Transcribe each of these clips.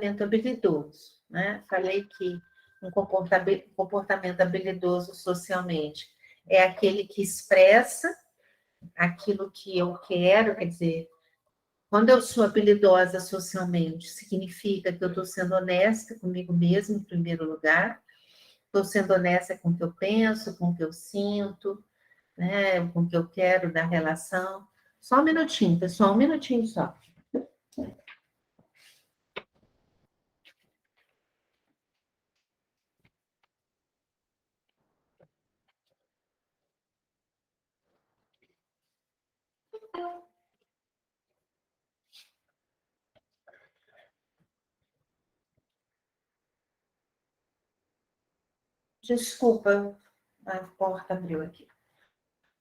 habilidoso, né? Falei que um comportamento habilidoso socialmente é aquele que expressa aquilo que eu quero, quer dizer, quando eu sou habilidosa socialmente, significa que eu estou sendo honesta comigo mesma, em primeiro lugar, estou sendo honesta com o que eu penso, com o que eu sinto, né, com o que eu quero da relação. Só um minutinho, pessoal, um minutinho só. Desculpa, a porta abriu aqui.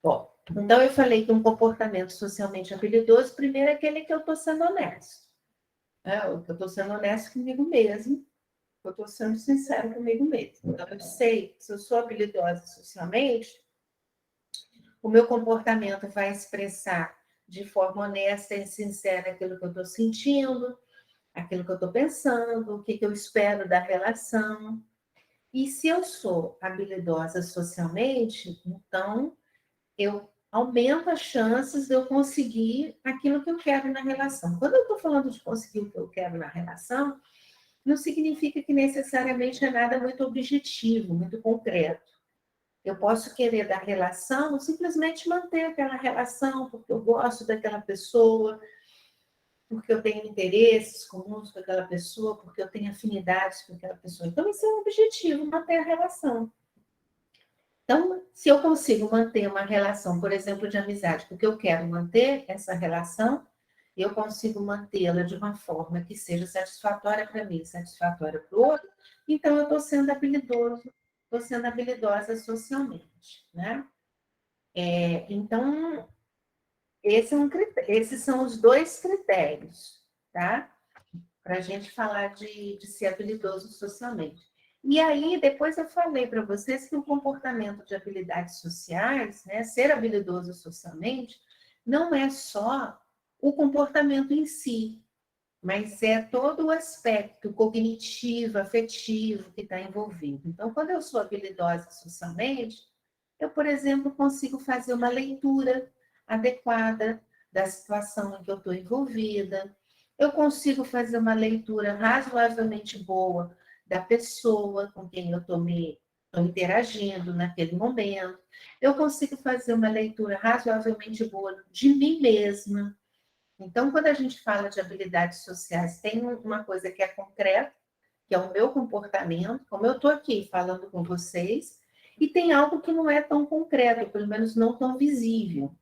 Bom, então eu falei que um comportamento socialmente habilidoso, primeiro é aquele que eu estou sendo honesto. O que eu estou sendo honesto comigo mesmo, eu estou sendo sincero comigo mesmo. Então, eu sei que se eu sou habilidosa socialmente, o meu comportamento vai expressar de forma honesta e sincera aquilo que eu estou sentindo, aquilo que eu estou pensando, o que eu espero da relação. E se eu sou habilidosa socialmente, então eu aumento as chances de eu conseguir aquilo que eu quero na relação. Quando eu estou falando de conseguir o que eu quero na relação, não significa que necessariamente é nada muito objetivo, muito concreto. Eu posso querer da relação simplesmente manter aquela relação, porque eu gosto daquela pessoa, porque eu tenho interesses comuns com aquela pessoa, porque eu tenho afinidades com aquela pessoa. Então, esse é o objetivo, manter a relação. Então, se eu consigo manter uma relação, por exemplo, de amizade, porque eu quero manter essa relação, eu consigo mantê-la de uma forma que seja satisfatória para mim, satisfatória para o outro, então eu estou sendo habilidoso, estou sendo habilidosa socialmente, né? Então, esses são os dois critérios, tá? Para a gente falar de ser habilidoso socialmente. E aí, depois eu falei para vocês que o comportamento de habilidades sociais, né, ser habilidoso socialmente, não é só o comportamento em si, mas é todo o aspecto cognitivo, afetivo que está envolvido. Então, quando eu sou habilidosa socialmente, eu, por exemplo, consigo fazer uma leitura adequada da situação em que eu estou envolvida, eu consigo fazer uma leitura razoavelmente boa da pessoa com quem eu estou interagindo naquele momento, eu consigo fazer uma leitura razoavelmente boa de mim mesma. Então, quando a gente fala de habilidades sociais, tem uma coisa que é concreta, que é o meu comportamento, como eu estou aqui falando com vocês, e tem algo que não é tão concreto, pelo menos não tão visível,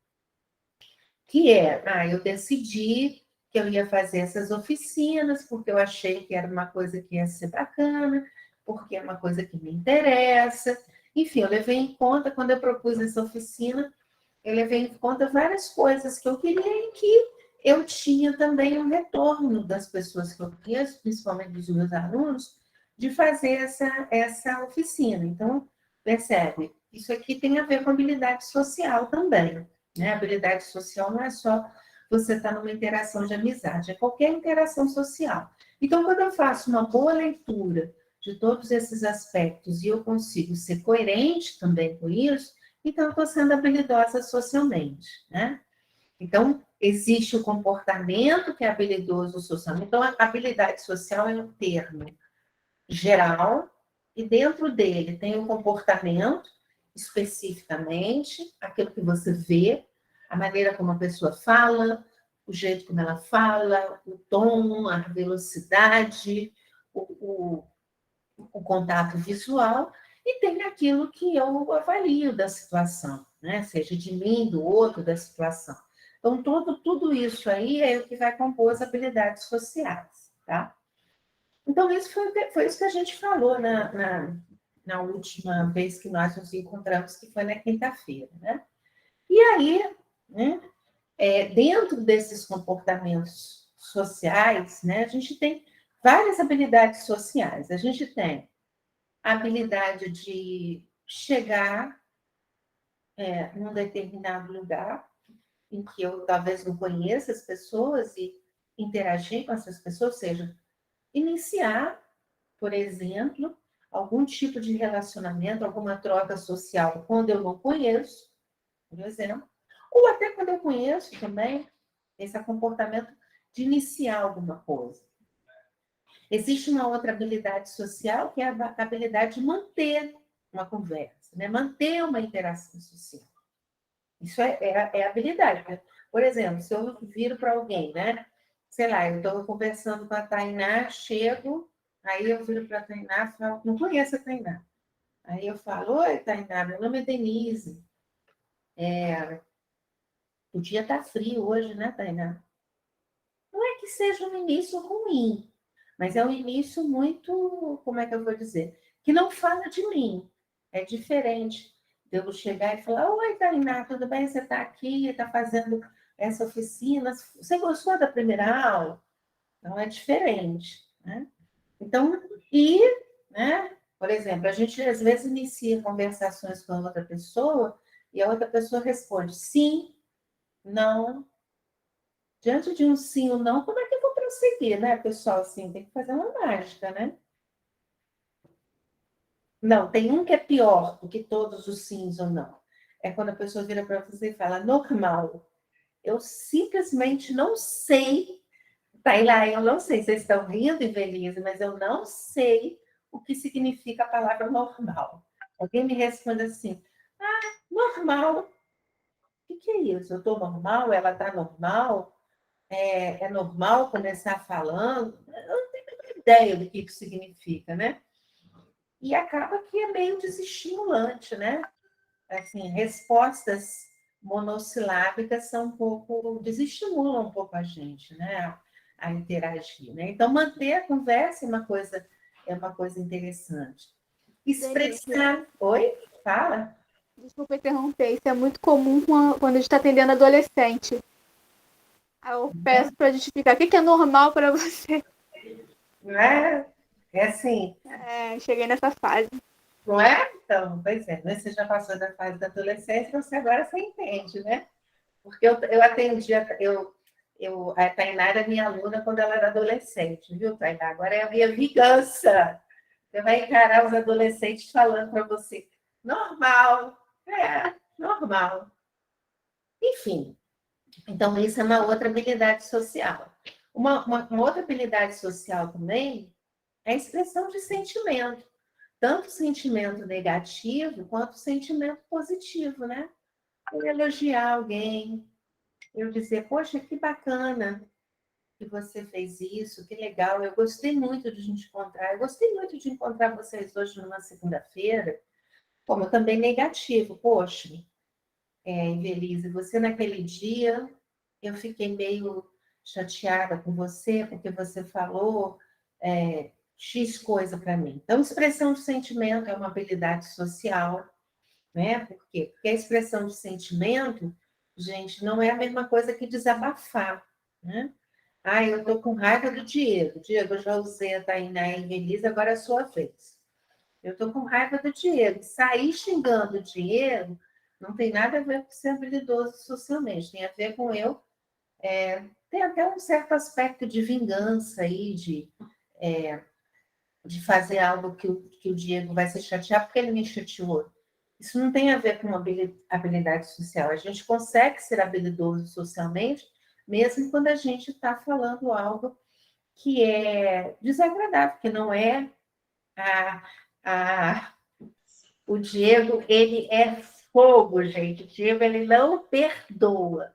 que é, eu decidi que eu ia fazer essas oficinas, porque eu achei que era uma coisa que ia ser bacana, porque é uma coisa que me interessa. Enfim, eu levei em conta, quando eu propus essa oficina, eu levei em conta várias coisas que eu queria e que eu tinha também um retorno das pessoas que eu conheço, principalmente dos meus alunos, de fazer essa oficina. Então, percebe, isso aqui tem a ver com habilidade social também. Né? Habilidade social não é só você estar numa interação de amizade, é qualquer interação social. Então, quando eu faço uma boa leitura de todos esses aspectos e eu consigo ser coerente também com isso, então eu estou sendo habilidosa socialmente, né? Então, existe o comportamento que é habilidoso socialmente. Então, a habilidade social é um termo geral e dentro dele tem o comportamento especificamente, aquilo que você vê, a maneira como a pessoa fala, o jeito como ela fala, o tom, a velocidade, o, o contato visual, e tem aquilo que eu avalio da situação, né? Seja de mim, do outro, da situação. Então, tudo isso aí é o que vai compor as habilidades sociais, tá? Então, isso foi isso que a gente falou na última vez que nós nos encontramos, que foi na quinta-feira, né? E aí, né, dentro desses comportamentos sociais, né, a gente tem várias habilidades sociais. A gente tem a habilidade de chegar num determinado lugar em que eu talvez não conheça as pessoas e interagir com essas pessoas, ou seja, iniciar, por exemplo, algum tipo de relacionamento, alguma troca social quando eu não conheço, por exemplo, ou até quando eu conheço também, esse comportamento de iniciar alguma coisa. Existe uma outra habilidade social, que é a habilidade de manter uma conversa, né? Manter uma interação social. Isso é habilidade. Por exemplo, se eu viro para alguém, né? Sei lá, eu estou conversando com a Tainá, chego, aí eu viro para a Tainá e falo, não conheço a Tainá. Aí eu falo, oi, Tainá, meu nome é Denise. O dia está frio hoje, né, Tainá? Não é que seja um início ruim, mas é um início muito, como é que eu vou dizer? Que não fala de mim. É diferente de eu chegar e falar, oi, Tainá, tudo bem? Você está aqui, está fazendo essa oficina? Você gostou da primeira aula? Então, é diferente, né? Então, né? Por exemplo, a gente às vezes inicia conversações com a outra pessoa e a outra pessoa responde sim, não. Diante de um sim ou não, como é que eu vou prosseguir, né, pessoal? Assim, tem que fazer uma mágica, né? Não, tem um que é pior do que todos os sims ou não. É quando a pessoa vira para você e fala normal. Eu simplesmente não sei. Tá aí lá, eu não sei. Vocês estão rindo, Invelise, mas eu não sei o que significa a palavra normal. Alguém me responde assim: normal. O que é isso? Eu estou normal? Ela está normal? É normal começar falando? Eu não tenho ideia do que isso significa, né? E acaba que é meio desestimulante, né? Assim, respostas monossilábicas são um pouco, desestimulam um pouco a gente, né? A interagir, né? Então, manter a conversa é uma coisa interessante. Denise, Expressar. Oi? Fala. desculpa interromper, isso é muito comum quando a gente está atendendo adolescente. Aí eu peço para justificar o que é normal para você. Não é? É assim, Cheguei nessa fase. não é? Então, pois é, né? Você já passou da fase da adolescência, você entende, né? Porque eu atendia, a Tainá era minha aluna quando ela era adolescente, viu, Tainá? Agora é a minha vingança. Você vai encarar os adolescentes falando para você, normal, normal. Enfim, então isso é uma outra habilidade social. Uma outra habilidade social também é a expressão de sentimento, tanto sentimento negativo quanto sentimento positivo, né? Eu elogiar alguém, eu dizer, poxa, que bacana que você fez isso, que legal, eu gostei muito de te encontrar, eu gostei muito de encontrar vocês hoje numa segunda-feira, como também negativo, poxa, Invelise, você naquele dia, eu fiquei meio chateada com você, porque você falou X coisa para mim. Então, expressão de sentimento é uma habilidade social, né? Por quê? Porque a expressão de sentimento, gente, não é a mesma coisa que desabafar, né? Eu estou com raiva do Diego. Diego, eu já usei a Tainá e a Invelise, agora é a sua vez. Eu estou com raiva do Diego. Sair xingando o Diego não tem nada a ver com ser habilidoso socialmente, tem a ver com eu. Tem até um certo aspecto de vingança aí, de fazer algo que o Diego vai se chatear porque ele me chateou. Isso não tem a ver com habilidade social. A gente consegue ser habilidoso socialmente, mesmo quando a gente está falando algo que é desagradável, que não é a, a, o Diego, ele é fogo, gente. O Diego, ele não perdoa.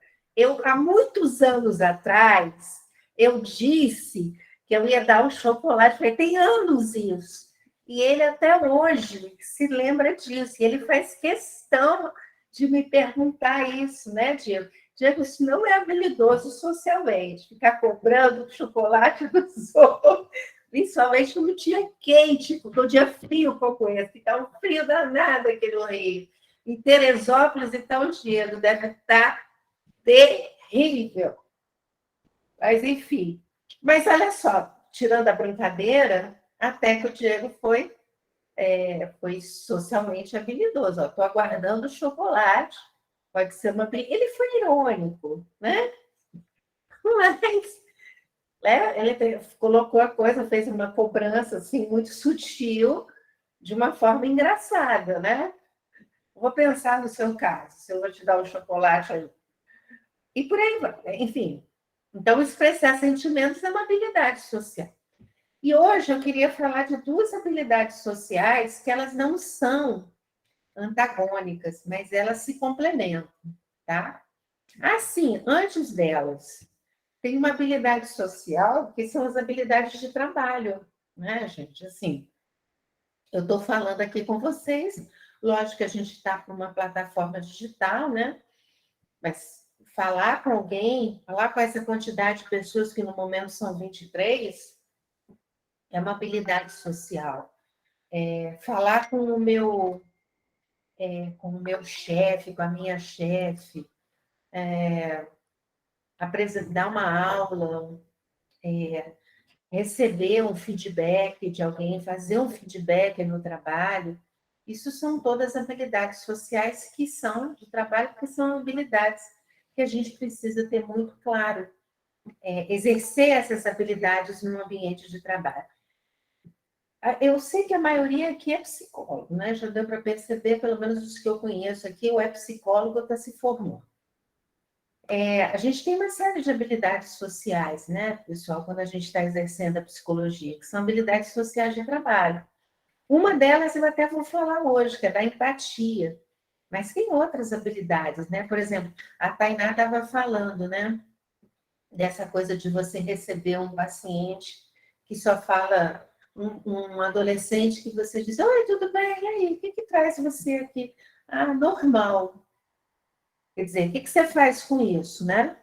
Há muitos anos atrás, eu disse que eu ia dar um chocolate, falei, tem anos isso. E ele até hoje se lembra disso. E ele faz questão de me perguntar isso, né, Diego? Diego, isso não é habilidoso socialmente, ficar cobrando chocolate dos outros, principalmente no dia quente, porque o dia frio como esse, está um frio danado aqui no Rio. Em Teresópolis, então, Diego, deve estar terrível. Mas, enfim. Mas, olha só, tirando a brincadeira, até que o Diego foi socialmente habilidoso. Estou aguardando o chocolate, pode ser uma... Ele foi irônico, né? Mas né? Ele colocou a coisa, fez uma cobrança assim, muito sutil, de uma forma engraçada, né? Vou pensar no seu caso, se eu vou te dar um chocolate aí. E por aí vai, enfim. Então, expressar sentimentos é uma habilidade social. E hoje eu queria falar de duas habilidades sociais que elas não são antagônicas, mas elas se complementam, tá? Assim, antes delas, tem uma habilidade social que são as habilidades de trabalho, né, gente? Assim, eu estou falando aqui com vocês, lógico que a gente está para uma plataforma digital, né? Mas falar com alguém, falar com essa quantidade de pessoas que no momento são 23, é uma habilidade social. Falar com o meu chefe, com a minha chefe, apresentar uma aula, receber um feedback de alguém, fazer um feedback no trabalho, isso são todas habilidades sociais que são de trabalho, porque são habilidades que a gente precisa ter muito claro, exercer essas habilidades no ambiente de trabalho. Eu sei que a maioria aqui é psicólogo, né? Já deu para perceber, pelo menos os que eu conheço aqui, ou é psicólogo ou está se formando. A gente tem uma série de habilidades sociais, né, pessoal, quando a gente está exercendo a psicologia, que são habilidades sociais de trabalho. Uma delas eu até vou falar hoje, que é da empatia. Mas tem outras habilidades, né? Por exemplo, a Tainá estava falando, né? Dessa coisa de você receber um paciente que só fala, um adolescente que você diz, oi, tudo bem? E aí, o que traz você aqui? Ah, normal. Quer dizer, o que você faz com isso, né?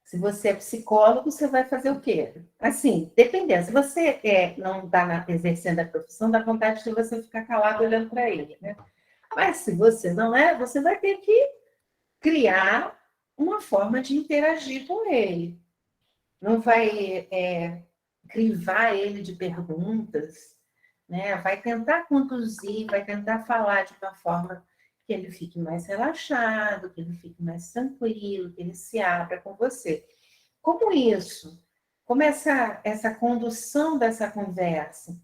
Se você é psicólogo, você vai fazer o quê? Assim, dependendo. Se você não está exercendo a profissão, dá vontade de você ficar calado olhando para ele, né? Mas se você não é, você vai ter que criar uma forma de interagir com ele. Não vai crivar ele de perguntas, né? Vai tentar conduzir, vai tentar falar de uma forma que ele fique mais relaxado, que ele fique mais tranquilo, que ele se abra com você. Como isso? Como essa condução dessa conversa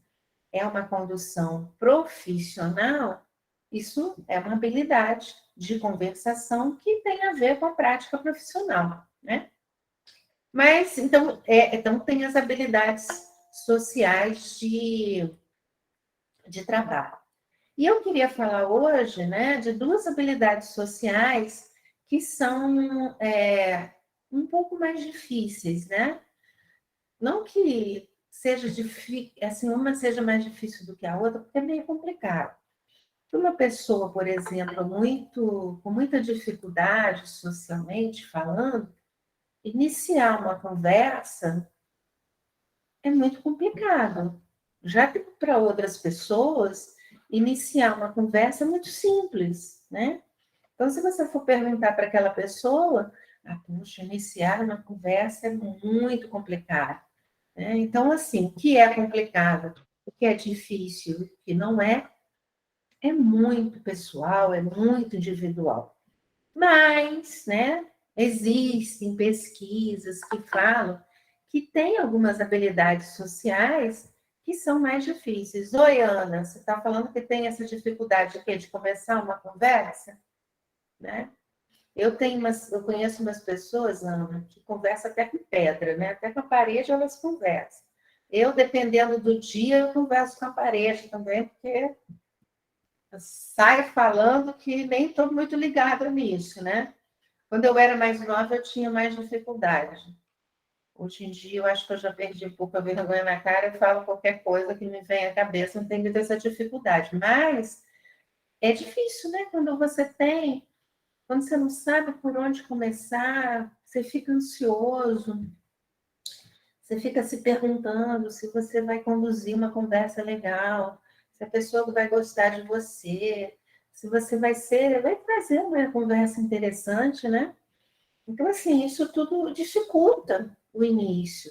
é uma condução profissional, isso é uma habilidade de conversação que tem a ver com a prática profissional, né? Mas, então tem as habilidades sociais de trabalho. E eu queria falar hoje, né, de duas habilidades sociais que são um pouco mais difíceis, né? Não que seja difícil, assim, uma seja mais difícil do que a outra, porque é meio complicado. Uma pessoa, por exemplo, com muita dificuldade socialmente falando, iniciar uma conversa é muito complicado. Já que para outras pessoas, iniciar uma conversa é muito simples, né? Então, se você for perguntar para aquela pessoa, puxa, iniciar uma conversa é muito complicado, né? Então, assim, o que é complicado, o que é difícil, o que não é muito pessoal, é muito individual. Mas, né, existem pesquisas que falam que tem algumas habilidades sociais que são mais difíceis. Oi, Ana, você está falando que tem essa dificuldade aqui de começar uma conversa, né? Eu conheço umas pessoas, Ana, que conversam até com pedra, né? Até com a parede elas conversam. Eu, dependendo do dia, eu converso com a parede também, porque eu saio falando que nem estou muito ligada nisso, né? Quando eu era mais nova, eu tinha mais dificuldade. Hoje em dia, eu acho que eu já perdi um pouco a vergonha na cara e falo qualquer coisa que me vem à cabeça, não tenho essa dificuldade. Mas é difícil, né? Quando você não sabe por onde começar, você fica ansioso, você fica se perguntando se você vai conduzir uma conversa legal, se a pessoa vai gostar de você, se você vai trazer uma conversa interessante, né? Então, assim, isso tudo dificulta o início.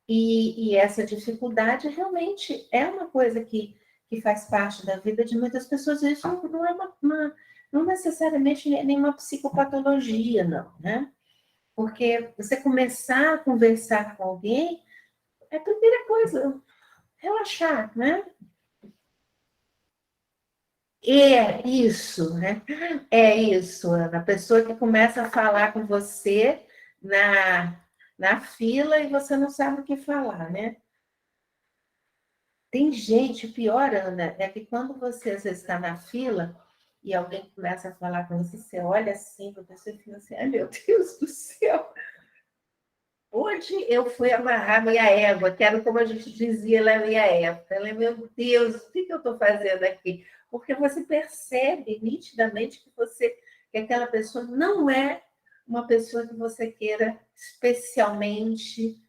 E essa dificuldade realmente é uma coisa que faz parte da vida de muitas pessoas. Isso não é não necessariamente nenhuma psicopatologia, não, né? Porque você começar a conversar com alguém, é a primeira coisa, relaxar, né? É isso, né? É isso, Ana. A pessoa que começa a falar com você na fila e você não sabe o que falar, né? Tem gente, pior, Ana, é que quando você às vezes está na fila e alguém começa a falar com você, você olha assim, você fica assim, ai meu Deus do céu, onde eu fui amarrar minha égua, que era como a gente dizia na minha época. Ela, meu Deus, o que eu estou fazendo aqui? Porque você percebe nitidamente que aquela pessoa não é uma pessoa que você queira especialmente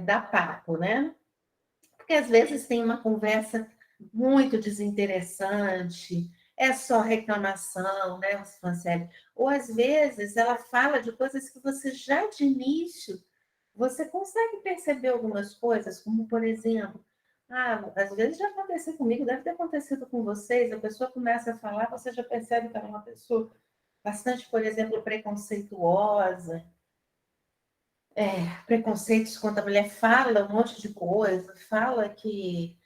dar papo, né? Porque às vezes tem uma conversa muito desinteressante, é só reclamação, né, Franciele? Ou às vezes ela fala de coisas que você já de início você consegue perceber algumas coisas, como por exemplo, às vezes já aconteceu comigo, deve ter acontecido com vocês, a pessoa começa a falar, você já percebe que ela é uma pessoa bastante, por exemplo, preconceituosa, preconceitos quando a mulher fala um monte de coisa, fala que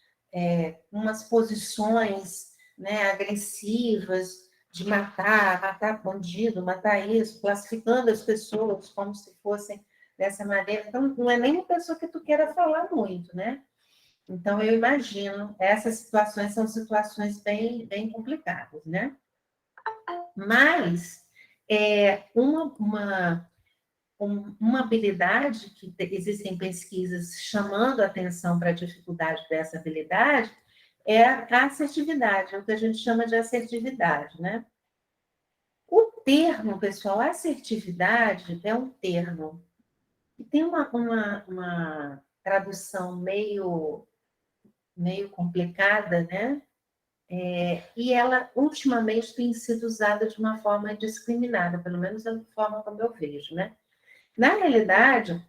umas posições, né, agressivas de matar bandido, matar isso, classificando as pessoas como se fossem dessa maneira. Então, não é nem uma pessoa que tu queira falar muito, né? Então, eu imagino, essas situações são situações bem, bem complicadas, né? Mas, uma habilidade que existem pesquisas chamando a atenção para a dificuldade dessa habilidade é a assertividade, é o que a gente chama de assertividade, né? O termo, pessoal, assertividade é um termo que tem uma tradução meio complicada, né? E ela, ultimamente, tem sido usada de uma forma discriminada, pelo menos da forma como eu vejo, né? Na realidade,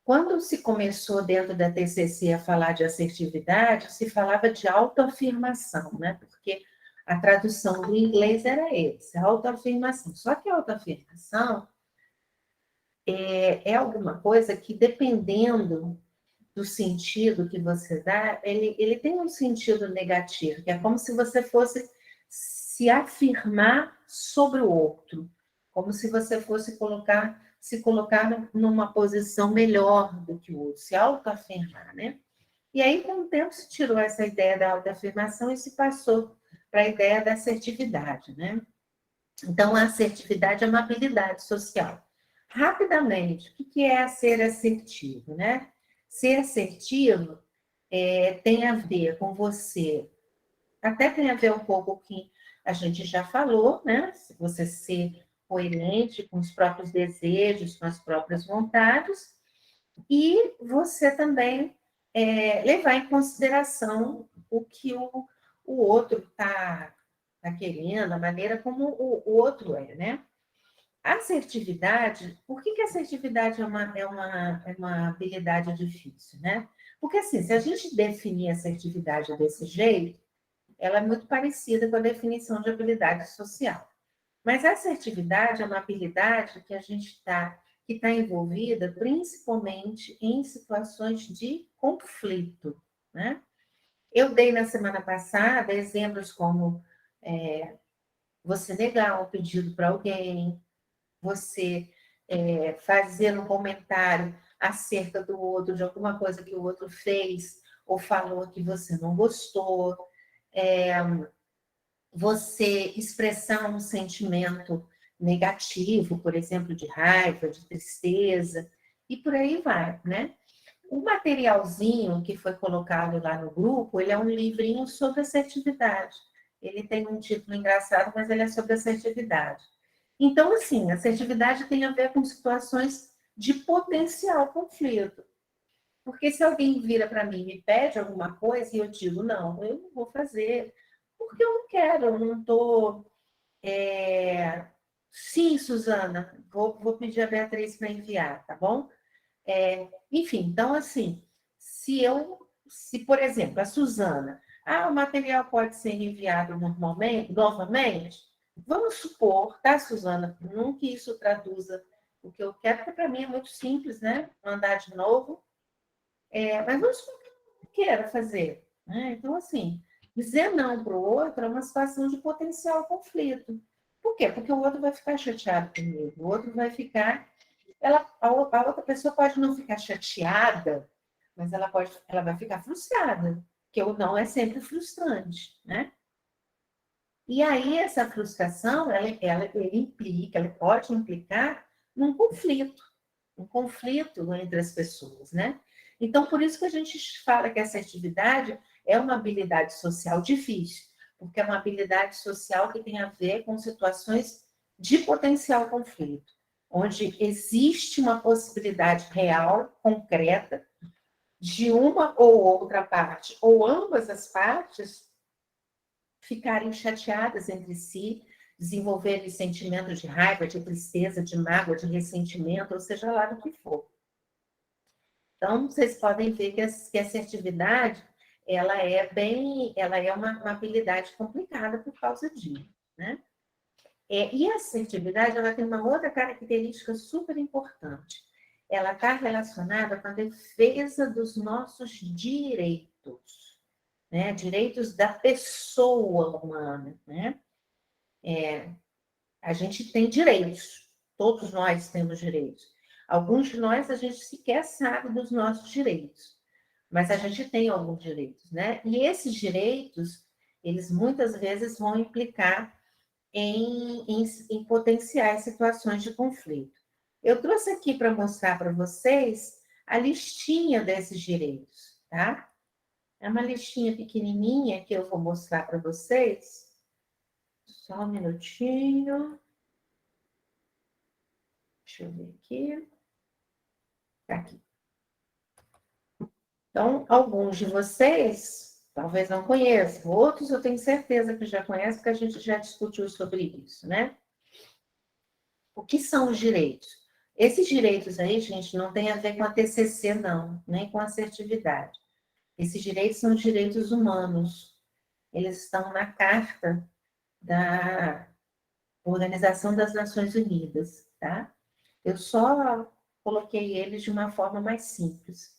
quando se começou dentro da TCC a falar de assertividade, se falava de autoafirmação, né? Porque a tradução do inglês era esse, autoafirmação. Só que a autoafirmação é alguma coisa que, dependendo do sentido que você dá, ele tem um sentido negativo, que é como se você fosse se afirmar sobre o outro, como se você fosse se colocar numa posição melhor do que o outro, se autoafirmar, né? E aí, com o tempo, se tirou essa ideia da autoafirmação e se passou para a ideia da assertividade, né? Então, a assertividade é uma habilidade social. Rapidamente, o que é ser assertivo, né? Ser assertivo tem a ver com você, até tem a ver um pouco com o que a gente já falou, né? Se você ser coerente com os próprios desejos, com as próprias vontades, e você também levar em consideração o que o outro está querendo, a maneira como o outro é, né? A assertividade, por que a assertividade é uma habilidade difícil, né? Porque, assim, se a gente definir a assertividade desse jeito, ela é muito parecida com a definição de habilidade social. Mas a assertividade é uma habilidade que que está envolvida principalmente em situações de conflito, né? Eu dei na semana passada exemplos como você negar um pedido para alguém, você fazer um comentário acerca do outro, de alguma coisa que o outro fez ou falou que você não gostou, você expressar um sentimento negativo, por exemplo, de raiva, de tristeza, e por aí vai, né? O materialzinho que foi colocado lá no grupo, ele é um livrinho sobre assertividade. Ele tem um título engraçado, mas ele é sobre assertividade. Então, assim, assertividade tem a ver com situações de potencial conflito. Porque se alguém vira para mim e me pede alguma coisa e eu digo, não, eu não vou fazer, porque eu não quero, eu não estou. Sim, Suzana, vou pedir a Beatriz para enviar, tá bom? Enfim, então, assim, se, por exemplo, a Suzana, o material pode ser enviado novamente, vamos supor, tá, Suzana, não que isso traduza o que eu quero, porque para mim é muito simples, né? Mandar de novo. Mas vamos supor que eu não queira fazer. Né? Então, assim, dizer não para o outro é uma situação de potencial conflito. Por quê? Porque o outro vai ficar chateado comigo, o outro vai ficar. A outra pessoa pode não ficar chateada, mas ela vai ficar frustrada, porque o não é sempre frustrante, né? E aí, essa frustração, ela pode implicar num conflito, um conflito entre as pessoas, né? Então, por isso que a gente fala que essa atividade é uma habilidade social difícil, porque é uma habilidade social que tem a ver com situações de potencial conflito, onde existe uma possibilidade real, concreta, de uma ou outra parte, ou ambas as partes, ficarem chateadas entre si, desenvolverem sentimentos de raiva, de tristeza, de mágoa, de ressentimento, ou seja lá do que for. Então, vocês podem ver que a assertividade, ela é uma habilidade complicada por causa disso, né? E a assertividade, ela tem uma outra característica super importante. Ela está relacionada com a defesa dos nossos direitos, né? Direitos da pessoa humana, né? A gente tem direitos, todos nós temos direitos. Alguns de nós, a gente sequer sabe dos nossos direitos, mas a gente tem alguns direitos, né? E esses direitos, eles muitas vezes vão implicar em potenciais situações de conflito. Eu trouxe aqui para mostrar para vocês a listinha desses direitos, tá? É uma listinha pequenininha que eu vou mostrar para vocês. Só um minutinho. Deixa eu ver aqui. Tá aqui. Então, alguns de vocês talvez não conheçam, outros eu tenho certeza que já conhecem, porque a gente já discutiu sobre isso, né? O que são os direitos? Esses direitos aí, gente, não tem a ver com a TCC, não, nem com a assertividade. Esses direitos são direitos humanos. Eles estão na Carta da Organização das Nações Unidas, tá? Eu só coloquei eles de uma forma mais simples.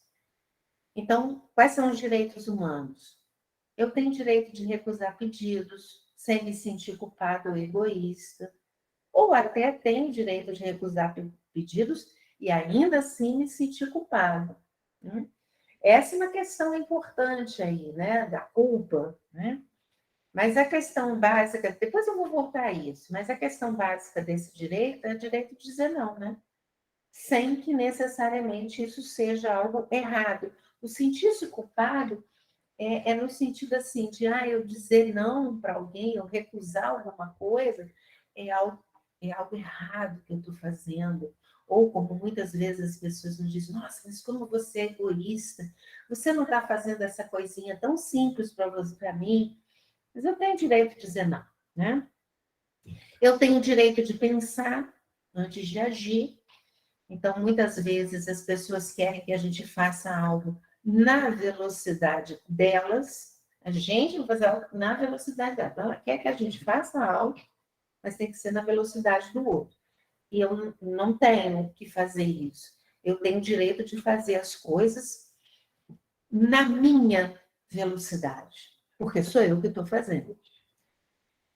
Então, quais são os direitos humanos? Eu tenho direito de recusar pedidos sem me sentir culpado ou egoísta, ou até tenho direito de recusar pedidos e ainda assim me sentir culpado. Né? Essa é uma questão importante aí, né, da culpa, né? Mas a questão básica, depois eu vou voltar a isso, mas a questão básica desse direito é o direito de dizer não, né? Sem que necessariamente isso seja algo errado. O sentir-se culpado é no sentido assim de eu dizer não para alguém, eu recusar alguma coisa, é algo, é algo errado que eu estou fazendo. Ou como muitas vezes as pessoas nos dizem, nossa, mas como você é egoísta, você não está fazendo essa coisinha tão simples para mim, mas eu tenho direito de dizer não, né? Eu tenho direito de pensar antes de agir. Então, muitas vezes as pessoas querem que a gente faça algo na velocidade delas, a gente vai fazer algo na velocidade dela. Ela quer que a gente faça algo, mas tem que ser na velocidade do outro. E eu não tenho que fazer isso. Eu tenho o direito de fazer as coisas na minha velocidade, porque sou eu que estou fazendo.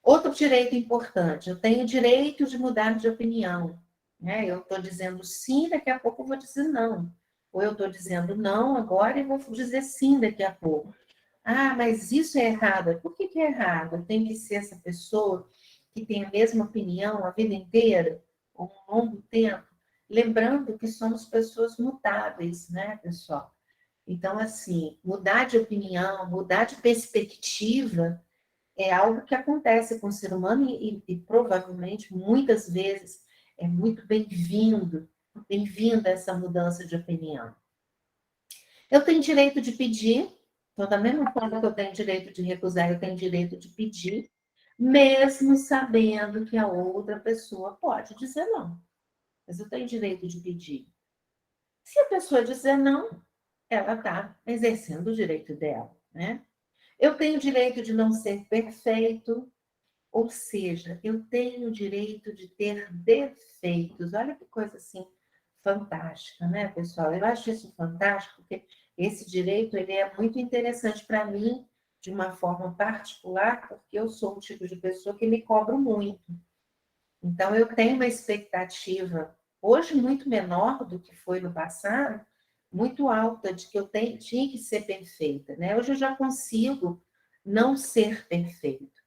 Outro direito importante, eu tenho o direito de mudar de opinião. Né? Eu estou dizendo sim, daqui a pouco eu vou dizer não. Ou eu estou dizendo não agora e vou dizer sim daqui a pouco. Mas isso é errado. Por que é errado? Eu tenho que ser essa pessoa que tem a mesma opinião a vida inteira, ou um longo tempo. Lembrando que somos pessoas mutáveis, né, pessoal? Então, assim, mudar de opinião, mudar de perspectiva é algo que acontece com o ser humano e provavelmente, muitas vezes, é muito bem-vinda essa mudança de opinião. Eu tenho direito de pedir, então, da mesma forma que eu tenho direito de recusar, eu tenho direito de pedir, mesmo sabendo que a outra pessoa pode dizer não. Mas eu tenho direito de pedir. Se a pessoa dizer não, ela está exercendo o direito dela, né? Eu tenho direito de não ser perfeito, Ou seja, eu tenho o direito de ter defeitos. Olha que coisa assim fantástica, né, pessoal? Eu acho isso fantástico, porque esse direito ele é muito interessante para mim, de uma forma particular, porque eu sou o tipo de pessoa que me cobro muito. Então, eu tenho uma expectativa, hoje muito menor do que foi no passado, muito alta, de que eu tinha que ser perfeita, né? Hoje eu já consigo não ser perfeita.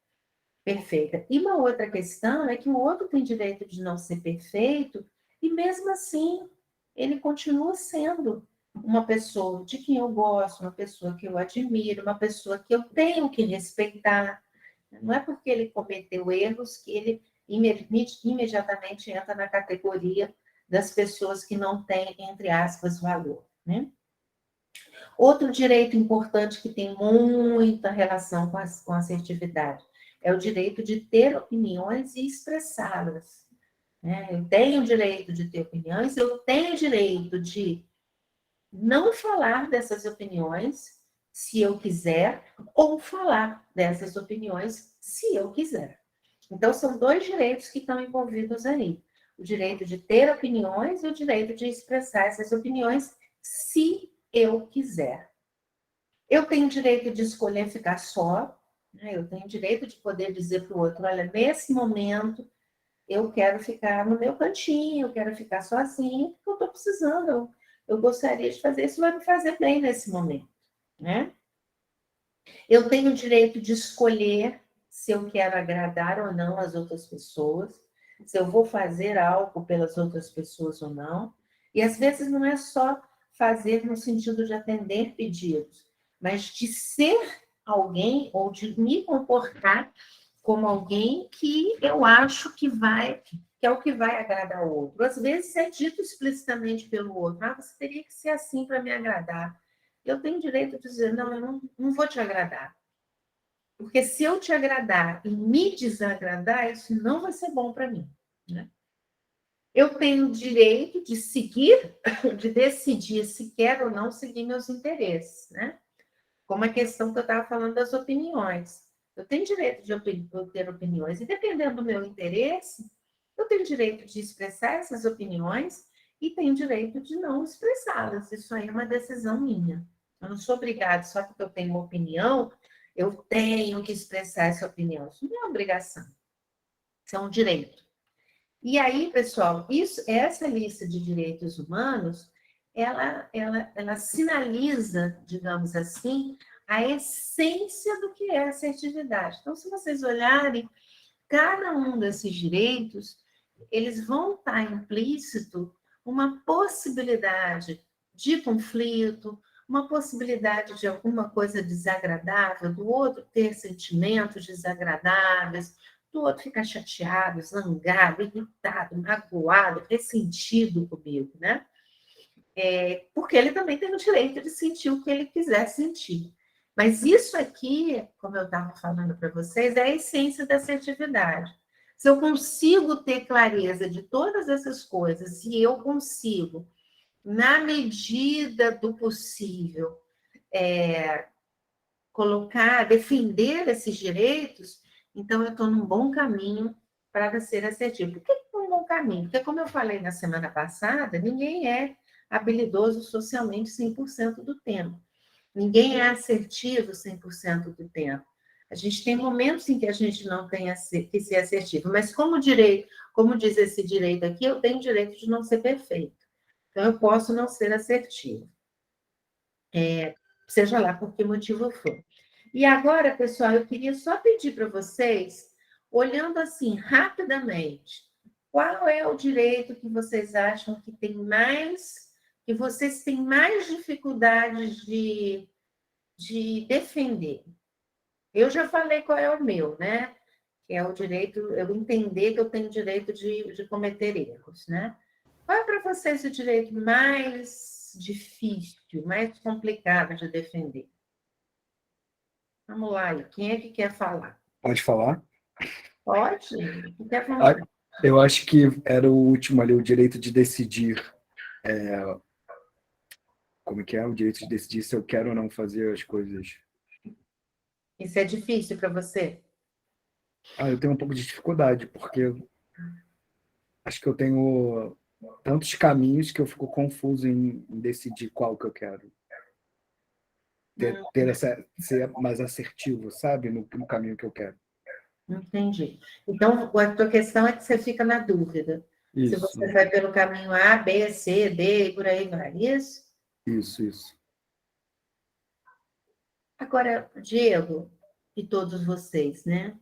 E uma outra questão é que o outro tem direito de não ser perfeito, e mesmo assim, ele continua sendo uma pessoa de quem eu gosto, uma pessoa que eu admiro, uma pessoa que eu tenho que respeitar. Não é porque ele cometeu erros que ele imediatamente entra na categoria das pessoas que não têm, entre aspas, valor, né? Outro direito importante que tem muita relação com a assertividade é o direito de ter opiniões e expressá-las, né? Eu tenho o direito de ter opiniões, eu tenho o direito de não falar dessas opiniões se eu quiser, ou falar dessas opiniões se eu quiser. Então, são dois direitos que estão envolvidos aí. O direito de ter opiniões e o direito de expressar essas opiniões se eu quiser. Eu tenho direito de escolher ficar só, né? Eu tenho direito de poder dizer para o outro, olha, nesse momento eu quero ficar no meu cantinho, eu quero ficar sozinho, porque eu estou precisando, eu gostaria de fazer isso, vai me fazer bem nesse momento, né? Eu tenho o direito de escolher se eu quero agradar ou não as outras pessoas, se eu vou fazer algo pelas outras pessoas ou não. E às vezes não é só fazer no sentido de atender pedidos, mas de ser alguém ou de me comportar como alguém que eu acho que é o que vai agradar o outro. Às vezes é dito explicitamente pelo outro, você teria que ser assim para me agradar. Eu tenho direito de dizer, não, eu não vou te agradar. Porque se eu te agradar e me desagradar, isso não vai ser bom para mim, né? Eu tenho o direito de seguir, de decidir se quero ou não seguir meus interesses, né? Como a questão que eu estava falando das opiniões. Eu tenho direito de ter opiniões, e dependendo do meu interesse, eu tenho direito de expressar essas opiniões e tenho direito de não expressá-las. Isso aí é uma decisão minha. Eu não sou obrigada, só porque eu tenho uma opinião, eu tenho que expressar essa opinião. Isso não é obrigação, isso é um direito. E aí, pessoal, essa lista de direitos humanos, ela sinaliza, digamos assim, a essência do que é assertividade. Então, se vocês olharem, cada um desses direitos, eles vão estar implícito uma possibilidade de conflito, uma possibilidade de alguma coisa desagradável, do outro ter sentimentos desagradáveis, do outro ficar chateado, zangado, irritado, magoado, ressentido comigo, né? Porque ele também tem o direito de sentir o que ele quiser sentir. Mas isso aqui, como eu estava falando para vocês, é a essência da assertividade. Se eu consigo ter clareza de todas essas coisas, e eu consigo, na medida do possível, defender esses direitos, então eu estou num bom caminho para ser assertivo. Por que é um bom caminho? Porque, como eu falei na semana passada, ninguém é habilidoso socialmente 100% do tempo. Ninguém é assertivo 100% do tempo. A gente tem momentos em que a gente não tem que ser assertivo, mas como diz esse direito aqui, eu tenho o direito de não ser perfeito. Então, eu posso não ser assertivo. Seja lá por que motivo for. E agora, pessoal, eu queria só pedir para vocês, olhando assim rapidamente, qual é o direito que vocês acham que vocês têm mais dificuldades de defender? Eu já falei qual é o meu, né? Que é o direito, eu entender que eu tenho direito de cometer erros, né? Qual é para vocês o direito mais difícil, mais complicado de defender? Vamos lá, quem é que quer falar? Pode falar? Pode, fique à Ah, vontade. eu acho que era o último ali, o direito de decidir. Como que é? O direito de decidir se eu quero ou não fazer as coisas. Isso é difícil para você? Eu tenho um pouco de dificuldade, porque acho que eu tenho tantos caminhos que eu fico confuso em decidir qual que eu quero. Ser mais assertivo, sabe? No caminho que eu quero. Entendi. Então, a tua questão é que você fica na dúvida. Se Isso, você vai pelo caminho A, B, C, D, e por aí vai. Isso? isso. Agora, Diego e todos vocês, né?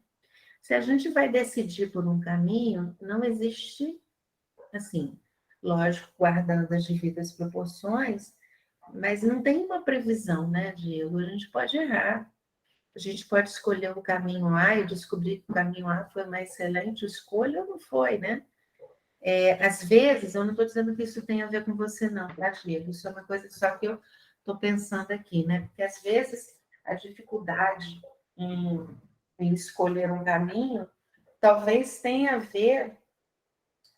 Se a gente vai decidir por um caminho, não existe, assim, lógico, guardando as devidas proporções, mas não tem uma previsão, né, Diego? A gente pode errar. A gente pode escolher o caminho A e descobrir que o caminho A foi uma excelente escolha ou não foi, né? Às vezes, eu não estou dizendo que isso tem a ver com você, não, tá, Diego? Isso é uma coisa só que eu estou pensando aqui, né? Porque às vezes a dificuldade em escolher um caminho talvez tenha a ver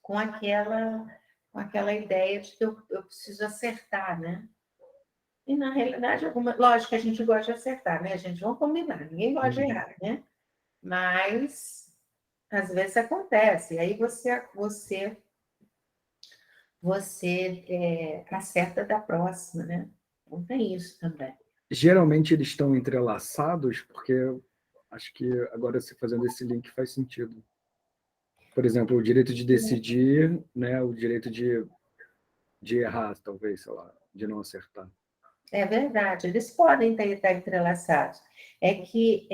com aquela ideia de que eu preciso acertar, né? E, na realidade, lógico que a gente gosta de acertar, né? A gente vamos combinar, ninguém gosta de errar, né? Mas, às vezes, acontece. E aí você acerta da próxima, né? Então, tem isso também. Geralmente eles estão entrelaçados, porque acho que agora você fazendo esse link faz sentido. Por exemplo, o direito de decidir, né? O direito de errar, talvez, sei lá, de não acertar. É verdade, eles podem estar entrelaçados. É que,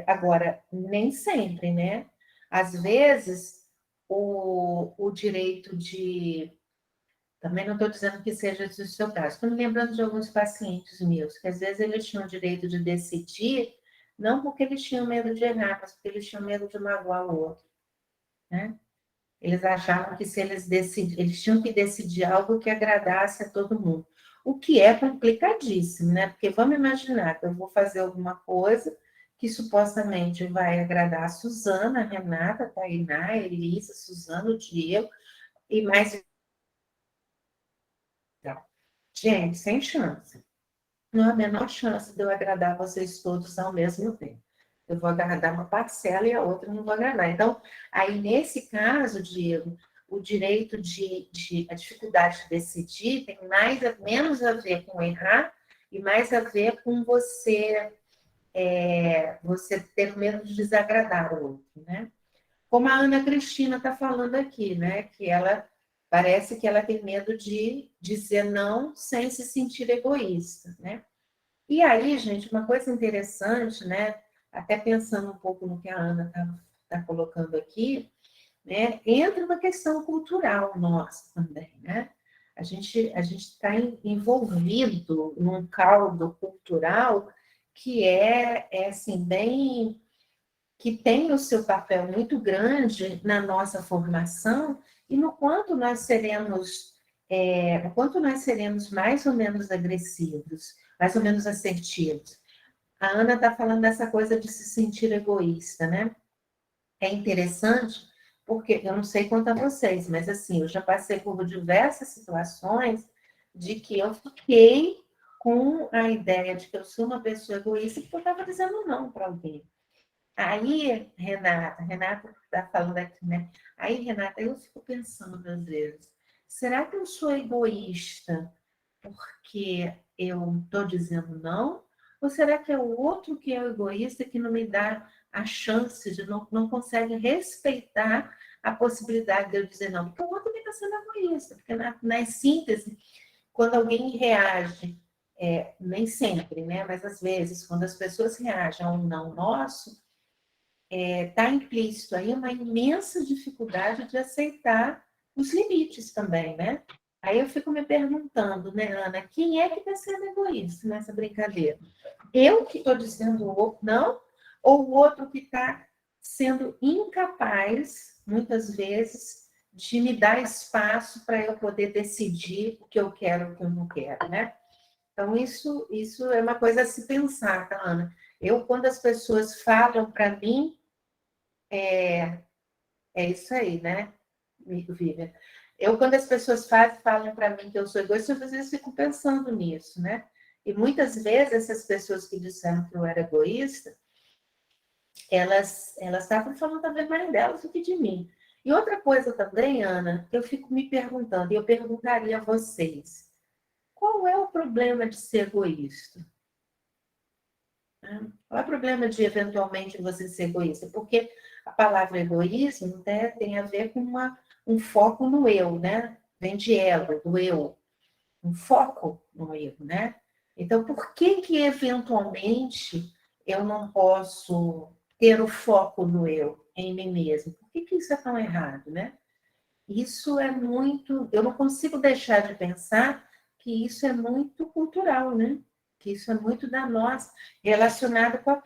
agora, nem sempre, né? Às vezes, o direito de. Também não estou dizendo que seja o seu caso, estou me lembrando de alguns pacientes meus, que às vezes eles tinham o direito de decidir, não porque eles tinham medo de errar, mas porque eles tinham medo de magoar o outro, né? Eles achavam que se eles tinham que decidir algo que agradasse a todo mundo. O que é complicadíssimo, né? Porque vamos imaginar que eu vou fazer alguma coisa que supostamente vai agradar a Suzana, a Renata, a Tainá, a Elisa, a Suzana, o Diego, e mais. Gente, sem chance. Não há a menor chance de eu agradar vocês todos ao mesmo tempo. Eu vou agradar uma parcela e a outra não vou agradar. Então, aí, nesse caso, Diego, o direito a dificuldade de decidir tem menos a ver com errar e mais a ver com você ter medo de desagradar o outro, né? Como a Ana Cristina está falando aqui, né? Que ela parece que ela tem medo de dizer não sem se sentir egoísta, né? E aí, gente, uma coisa interessante, né? Até pensando um pouco no que a Ana está colocando aqui, né? Entra uma questão cultural nossa também, né? A gente está envolvido num caldo cultural que é assim, bem, que tem o seu papel muito grande na nossa formação e no quanto nós seremos mais ou menos agressivos, mais ou menos assertivos. A Ana está falando dessa coisa de se sentir egoísta, né? É interessante, porque eu não sei quanto a vocês, mas assim, eu já passei por diversas situações de que eu fiquei com a ideia de que eu sou uma pessoa egoísta porque eu estava dizendo não para alguém. Aí, Renata está falando aqui, né? Aí, Renata, eu fico pensando às vezes, será que eu sou egoísta porque eu estou dizendo não? Ou será que é o outro que é o egoísta que não me dá a chance de não consegue respeitar a possibilidade de eu dizer não? Porque o outro está sendo egoísta, porque na síntese, quando alguém reage, nem sempre, né? Mas às vezes, quando as pessoas reagem a um não nosso, está implícito aí uma imensa dificuldade de aceitar os limites também, né? Aí eu fico me perguntando, né, Ana, quem é que está sendo egoísta nessa brincadeira? Eu que estou dizendo o outro não, ou o outro que está sendo incapaz, muitas vezes, de me dar espaço para eu poder decidir o que eu quero e o que eu não quero, né? Então, isso é uma coisa a se pensar, tá, Ana? Quando as pessoas falam para mim, é isso aí, né, Vivian? Quando as pessoas falam para mim que eu sou egoísta, eu às vezes fico pensando nisso, né? E muitas vezes essas pessoas que disseram que eu era egoísta, elas estavam falando também mais delas do que de mim. E outra coisa também, Ana, eu fico me perguntando, e eu perguntaria a vocês, qual é o problema de ser egoísta? Qual é o problema de, eventualmente, você ser egoísta? Porque a palavra egoísmo, né, tem a ver com um foco no eu, né? Vem de ego, do eu. Um foco no eu, né? Então, por que eventualmente, eu não posso ter o foco no eu, em mim mesmo? Por que isso é tão errado, né? Isso é muito... Eu não consigo deixar de pensar que isso é muito cultural, né? Que isso é muito da nossa, relacionado com a...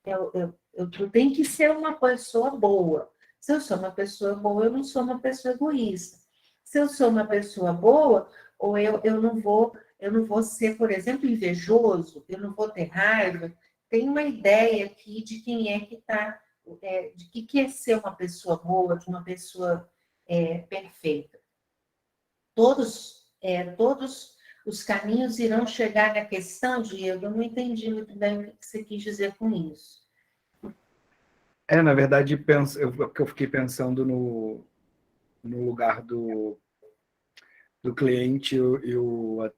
Eu tenho que ser uma pessoa boa. Se eu sou uma pessoa boa, eu não sou uma pessoa egoísta. Se eu sou uma pessoa boa, ou eu não vou ser, por exemplo, invejoso, eu não vou ter raiva. Tem uma ideia aqui de quem é que está, de que é ser uma pessoa boa, de uma pessoa perfeita. Todos os caminhos irão chegar na questão, Diego, eu não entendi muito bem o que você quis dizer com isso. Na verdade, eu fiquei pensando no lugar do cliente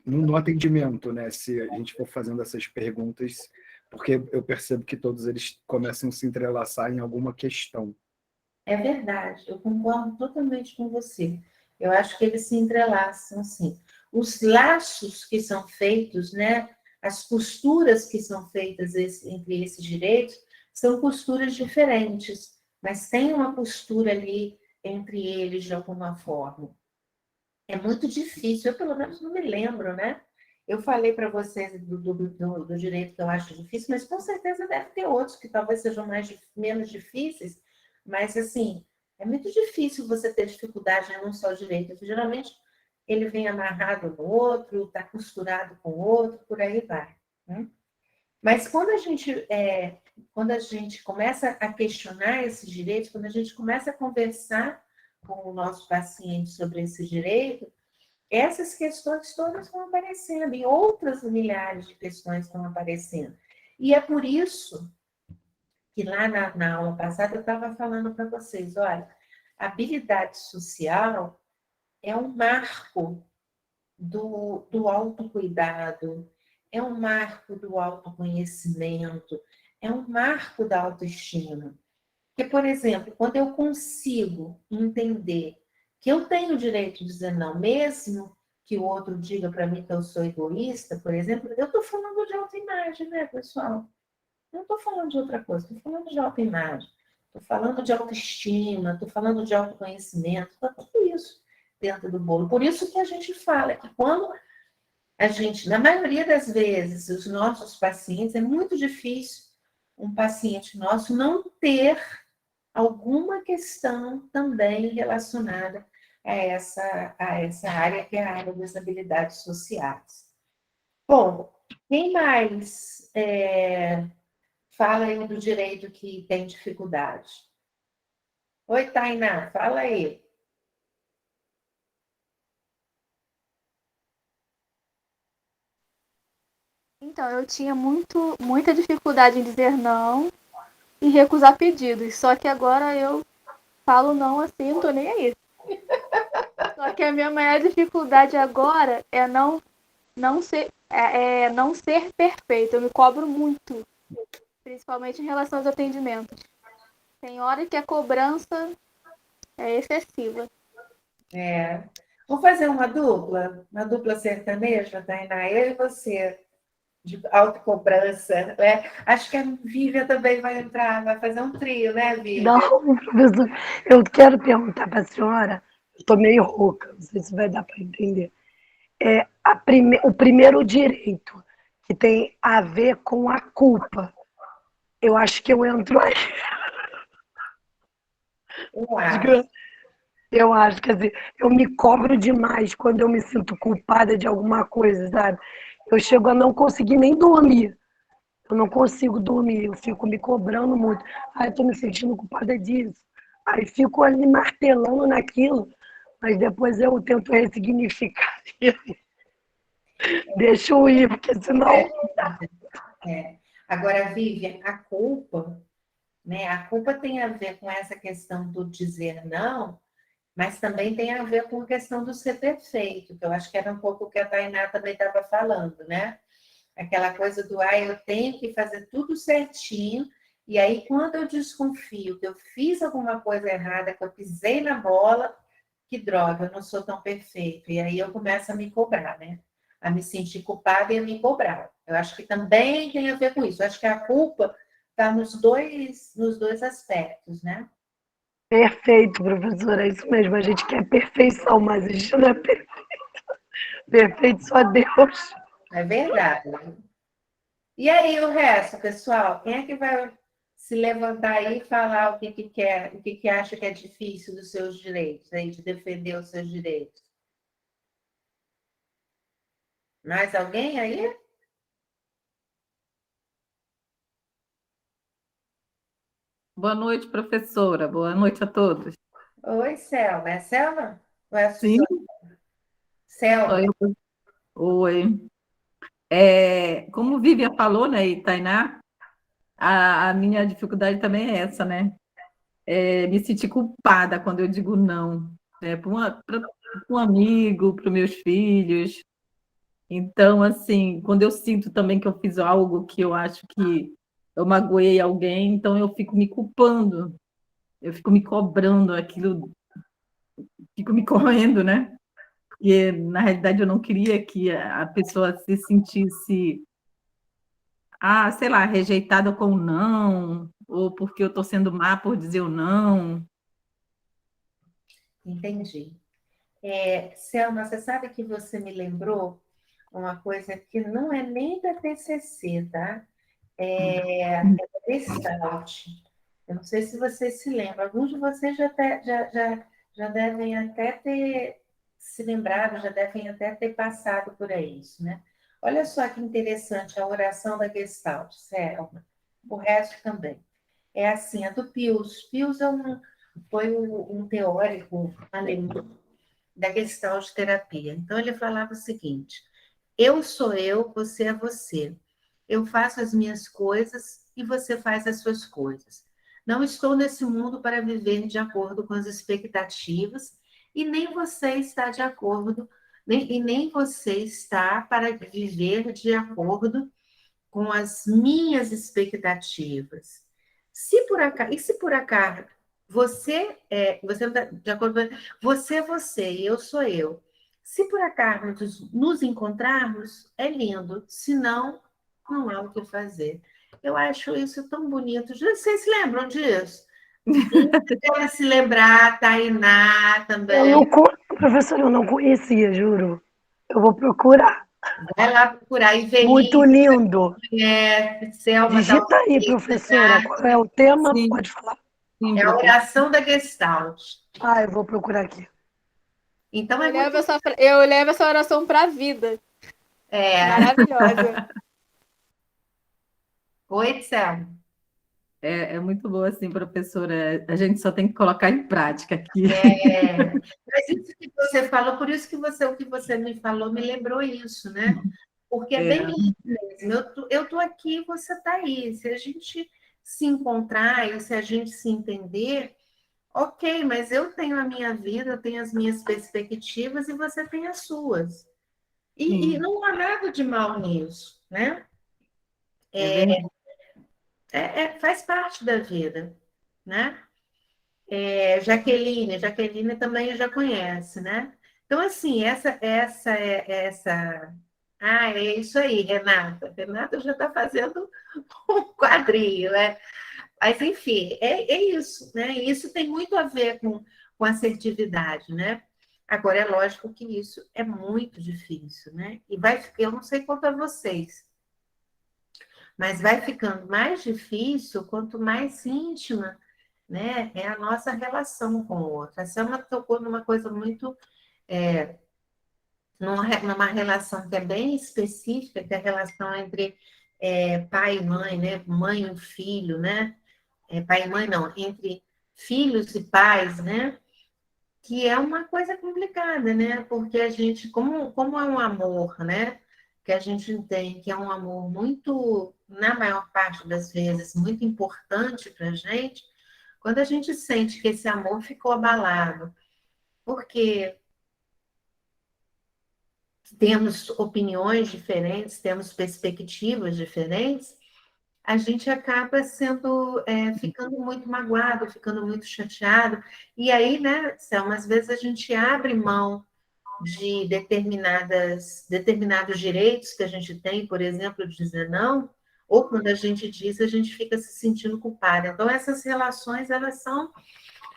no atendimento, né? Se a gente for fazendo essas perguntas, porque eu percebo que todos eles começam a se entrelaçar em alguma questão. É verdade, eu concordo totalmente com você. Eu acho que eles se entrelaçam, sim. Os laços que são feitos, né? As costuras que são feitas entre esses direitos são costuras diferentes, mas tem uma costura ali entre eles de alguma forma. É muito difícil, eu pelo menos não me lembro, né? Eu falei para vocês do direito que eu acho difícil, mas com certeza deve ter outros que talvez sejam menos difíceis, mas assim, é muito difícil você ter dificuldade em um só direito. Geralmente ele vem amarrado no outro, está costurado com o outro, por aí vai. Né? Mas quando a gente começa a questionar esses direitos, quando a gente começa a conversar com o nosso paciente sobre esse direito, essas questões todas vão aparecendo, e outras milhares de questões estão aparecendo. E é por isso que lá na aula passada eu estava falando para vocês, olha, a habilidade social é um marco do autocuidado, é um marco do autoconhecimento, é um marco da autoestima. Porque, por exemplo, quando eu consigo entender que eu tenho o direito de dizer não, mesmo que o outro diga para mim que eu sou egoísta, por exemplo, eu estou falando de autoimagem, né, pessoal? Eu não estou falando de outra coisa, estou falando de autoimagem, estou falando de autoestima, estou falando de autoconhecimento, está tudo isso dentro do bolo. Por isso que a gente fala que quando a gente, na maioria das vezes, os nossos pacientes, é muito difícil um paciente nosso não ter alguma questão também relacionada a essa área, que é a área das habilidades sociais. Bom, quem mais fala aí do direito que tem dificuldade? Oi, Tainá, fala aí. Então, eu tinha muita dificuldade em dizer não e recusar pedidos. Só que agora eu falo não assim, não tô nem aí. Só que a minha maior dificuldade agora é não ser perfeita. Eu me cobro muito, principalmente em relação aos atendimentos. Tem hora que a cobrança é excessiva. Vamos fazer uma dupla sertaneja, Tainá, eu e você, de autocobrança, né? Acho que a Vívia também vai entrar, vai fazer um trio, né, Vívia? Não, professor, eu quero perguntar para a senhora, estou meio rouca, não sei se vai dar para entender. O primeiro direito, que tem a ver com a culpa, eu acho que eu entro aí. Uau. Eu acho, quer dizer, eu me cobro demais quando eu me sinto culpada de alguma coisa, sabe? Eu chego a não conseguir nem dormir. Eu não consigo dormir, eu fico me cobrando muito. Ai, eu tô me sentindo culpada disso. Aí fico ali martelando naquilo, mas depois eu tento ressignificar e deixo ir, porque senão. É. Agora, Vivian, a culpa, né? A culpa tem a ver com essa questão do dizer não, mas também tem a ver com a questão do ser perfeito, que eu acho que era um pouco o que a Tainá também estava falando, né? Aquela coisa do, eu tenho que fazer tudo certinho, e aí quando eu desconfio que eu fiz alguma coisa errada, que eu pisei na bola, que droga, eu não sou tão perfeito. E aí eu começo a me cobrar, né? A me sentir culpada e a me cobrar. Eu acho que também tem a ver com isso. Eu acho que a culpa está nos dois aspectos, né? Perfeito, professora, é isso mesmo. A gente quer perfeição, mas a gente não é perfeito. Perfeito só Deus. É verdade. E aí o resto, pessoal? Quem é que vai se levantar aí e falar o que, que quer, o que, que acha que é difícil dos seus direitos, aí, de defender os seus direitos? Mais alguém aí? Boa noite, professora. Boa noite a todos. Oi, Selma. É Selma? Ou é a Sim, Suzana? sou Selma. eu. Oi. Como Vivian falou, né, e Tainá, a minha dificuldade também é essa, né? Me sentir culpada quando eu digo não, né, para um amigo, para os meus filhos. Então, assim, quando eu sinto também que eu fiz algo que eu acho que eu magoei alguém, então eu fico me culpando, eu fico me cobrando aquilo, fico me correndo, né? Porque, na realidade, eu não queria que a pessoa se sentisse, sei lá, rejeitada com o não, ou porque eu estou sendo má por dizer o não. Entendi. Selma, você sabe que você me lembrou uma coisa que não é nem da TCC, tá? É da Gestalt. Eu não sei se você se lembra. Alguns de vocês já devem até ter se lembrado, já devem até ter passado por isso, né? Olha só que interessante a oração da Gestalt, Selma. O resto também. É assim, a do Pius. Pius foi um teórico alemão da Gestalt terapia. Então, ele falava o seguinte: eu sou eu, você é você. Eu faço as minhas coisas e você faz as suas coisas. Não estou nesse mundo para viver de acordo com as expectativas e nem você está de acordo, nem você está para viver de acordo com as minhas expectativas. Se por acaso você não está de acordo, você é você e eu sou eu. Se por acaso nos encontrarmos, é lindo. Se não, não há o que fazer. Eu acho isso tão bonito. Vocês se lembram disso? Deve se lembrar, Tainá Eu também. não, professora, eu não conhecia, juro. Eu vou procurar. Vai lá procurar. Muito Ivelisse, lindo. Selma Digita aí, Dalvez, professora, qual é o tema? Sim, Pode falar. sim, é a professora. oração da Gestalt. Eu vou procurar aqui. Então Eu é muito. eu levo essa oração para a vida. Maravilhosa. Oi, Selma. É muito boa, assim, professora. A gente só tem que colocar em prática aqui. Mas isso que você falou, por isso que o que você me falou me lembrou isso, né? Porque é bem É, isso mesmo. Eu tô aqui, você está aí. Se a gente se encontrar e se a gente se entender, ok, mas eu tenho a minha vida, eu tenho as minhas perspectivas e você tem as suas. E sim, não há nada de mal nisso, né? é verdade. Faz parte da vida, né? Jaqueline também já conhece, né? Então, assim, essa. É isso aí, Renata. Renata já está fazendo um quadrinho, né? Mas, enfim, é isso, né? Isso tem muito a ver com assertividade, né? Agora, é lógico que isso é muito difícil, né? Eu não sei quanto a vocês, mas vai ficando mais difícil quanto mais íntima, né, é a nossa relação com o outro. A Selma tocou numa coisa muito, numa relação que é bem específica, que é a relação entre pai e mãe, né, mãe e filho, né, pai e mãe não, entre filhos e pais, né, que é uma coisa complicada, né, porque a gente, como é um amor, né, que a gente tem, que é um amor muito, na maior parte das vezes, muito importante para a gente, quando a gente sente que esse amor ficou abalado, porque temos opiniões diferentes, temos perspectivas diferentes, a gente acaba ficando muito magoado, ficando muito chateado. E aí, né, Selma, às vezes a gente abre mão de determinados direitos que a gente tem, por exemplo, de dizer não, ou quando a gente diz, a gente fica se sentindo culpada. Então, essas relações, elas são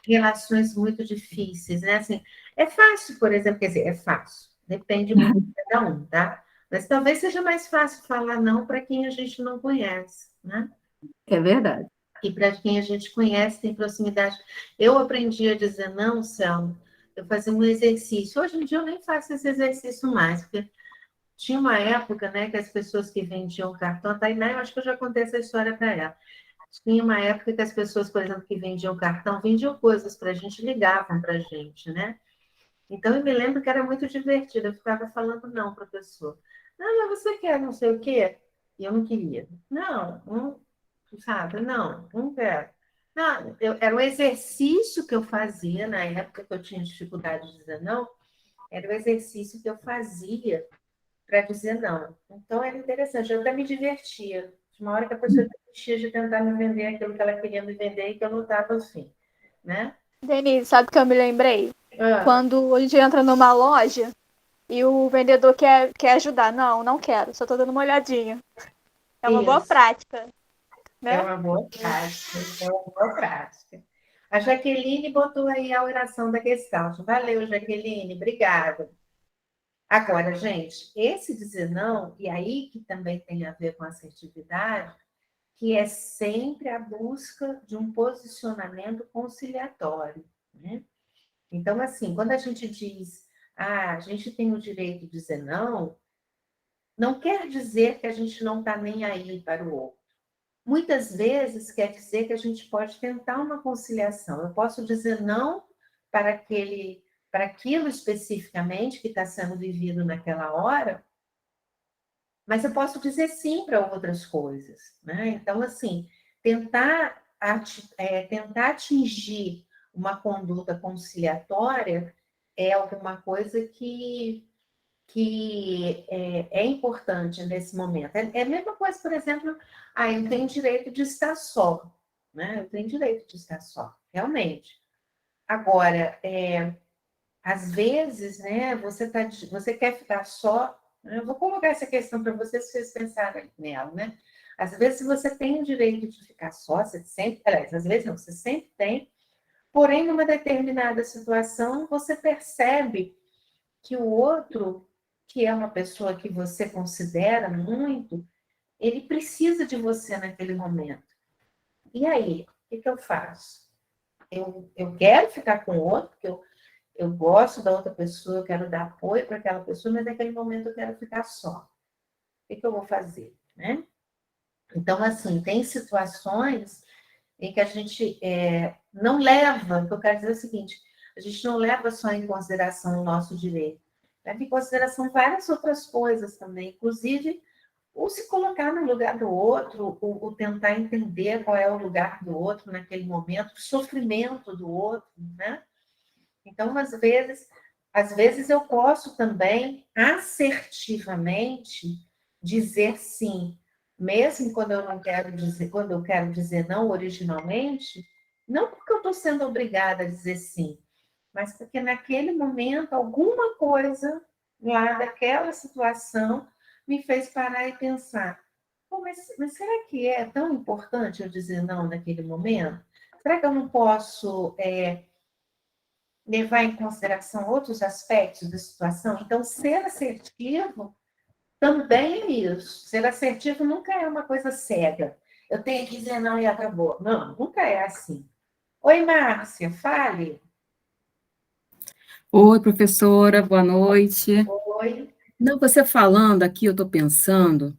relações muito difíceis, né? Assim, é fácil, por exemplo, quer dizer, é fácil, depende muito de cada um, tá? Mas talvez seja mais fácil falar não para quem a gente não conhece, né? É verdade. E para quem a gente conhece, tem proximidade. Eu aprendi a dizer não, Selma, eu fazia um exercício. Hoje em dia eu nem faço esse exercício mais, porque tinha uma época, né, que as pessoas que vendiam cartão, a Tainá, eu acho que eu já contei essa história para ela. Tinha uma época que as pessoas, por exemplo, que vendiam cartão, vendiam coisas para a gente, ligavam para a gente, né? Então, eu me lembro que era muito divertido. Eu ficava falando não para a pessoa. Não, mas você quer não sei o quê? E eu não queria. Não, sabe? Não quero. Não, era um exercício que eu fazia na época que eu tinha dificuldade de dizer não. Era o exercício que eu fazia para dizer não. Então, era interessante. Eu até me divertia. De uma hora que a pessoa desistia de tentar me vender aquilo que ela queria me vender e que eu não estava afim, né? Denise, sabe o que eu me lembrei? Ah, Quando a gente entra numa loja e o vendedor quer ajudar. Não, não quero, só tô dando uma olhadinha. É uma boa isso. prática, É né? uma boa prática, é uma boa prática. A Jaqueline botou aí a oração da questão. Valeu, Jaqueline, obrigada. Agora, gente, esse dizer não, e aí que também tem a ver com assertividade, que é sempre a busca de um posicionamento conciliatório, né? Então, assim, quando a gente diz, a gente tem o direito de dizer não, não quer dizer que a gente não está nem aí para o outro. Muitas vezes quer dizer que a gente pode tentar uma conciliação. Eu posso dizer não para aquilo especificamente que está sendo vivido naquela hora, mas eu posso dizer sim para outras coisas, né? Então, assim, tentar atingir uma conduta conciliatória é alguma coisa que é importante nesse momento. É a mesma coisa, por exemplo, eu tenho direito de estar só, né? Eu tenho direito de estar só, realmente. Agora, às vezes, né, você quer ficar só, né? Eu vou colocar essa questão para vocês, se vocês pensarem nela, né? Às vezes você tem o direito de ficar só, você sempre, aliás, às vezes não, você sempre tem, porém, numa determinada situação, você percebe que o outro, que é uma pessoa que você considera muito, ele precisa de você naquele momento. E aí, o que eu faço? Eu quero ficar com o outro, porque eu gosto da outra pessoa, eu quero dar apoio para aquela pessoa, mas naquele momento eu quero ficar só. O que eu vou fazer? Né? Então, assim, tem situações em que a gente não leva, o que eu quero dizer é o seguinte, a gente não leva só em consideração o nosso direito, leva em consideração várias outras coisas também, inclusive o se colocar no lugar do outro, o tentar entender qual é o lugar do outro naquele momento, o sofrimento do outro, né? Então, às vezes eu posso também assertivamente dizer sim, mesmo quando eu não quero dizer, quando eu quero dizer não originalmente, não porque eu estou sendo obrigada a dizer sim, mas porque naquele momento alguma coisa lá daquela situação me fez parar e pensar, mas será que é tão importante eu dizer não naquele momento? Será que eu não posso levar em consideração outros aspectos da situação? Então, ser assertivo também é isso. Ser assertivo nunca é uma coisa cega. Eu tenho que dizer não e acabou. Não, nunca é assim. Oi, Márcia, fale. Oi, professora, boa noite. Oi. Não, você falando aqui, eu estou pensando,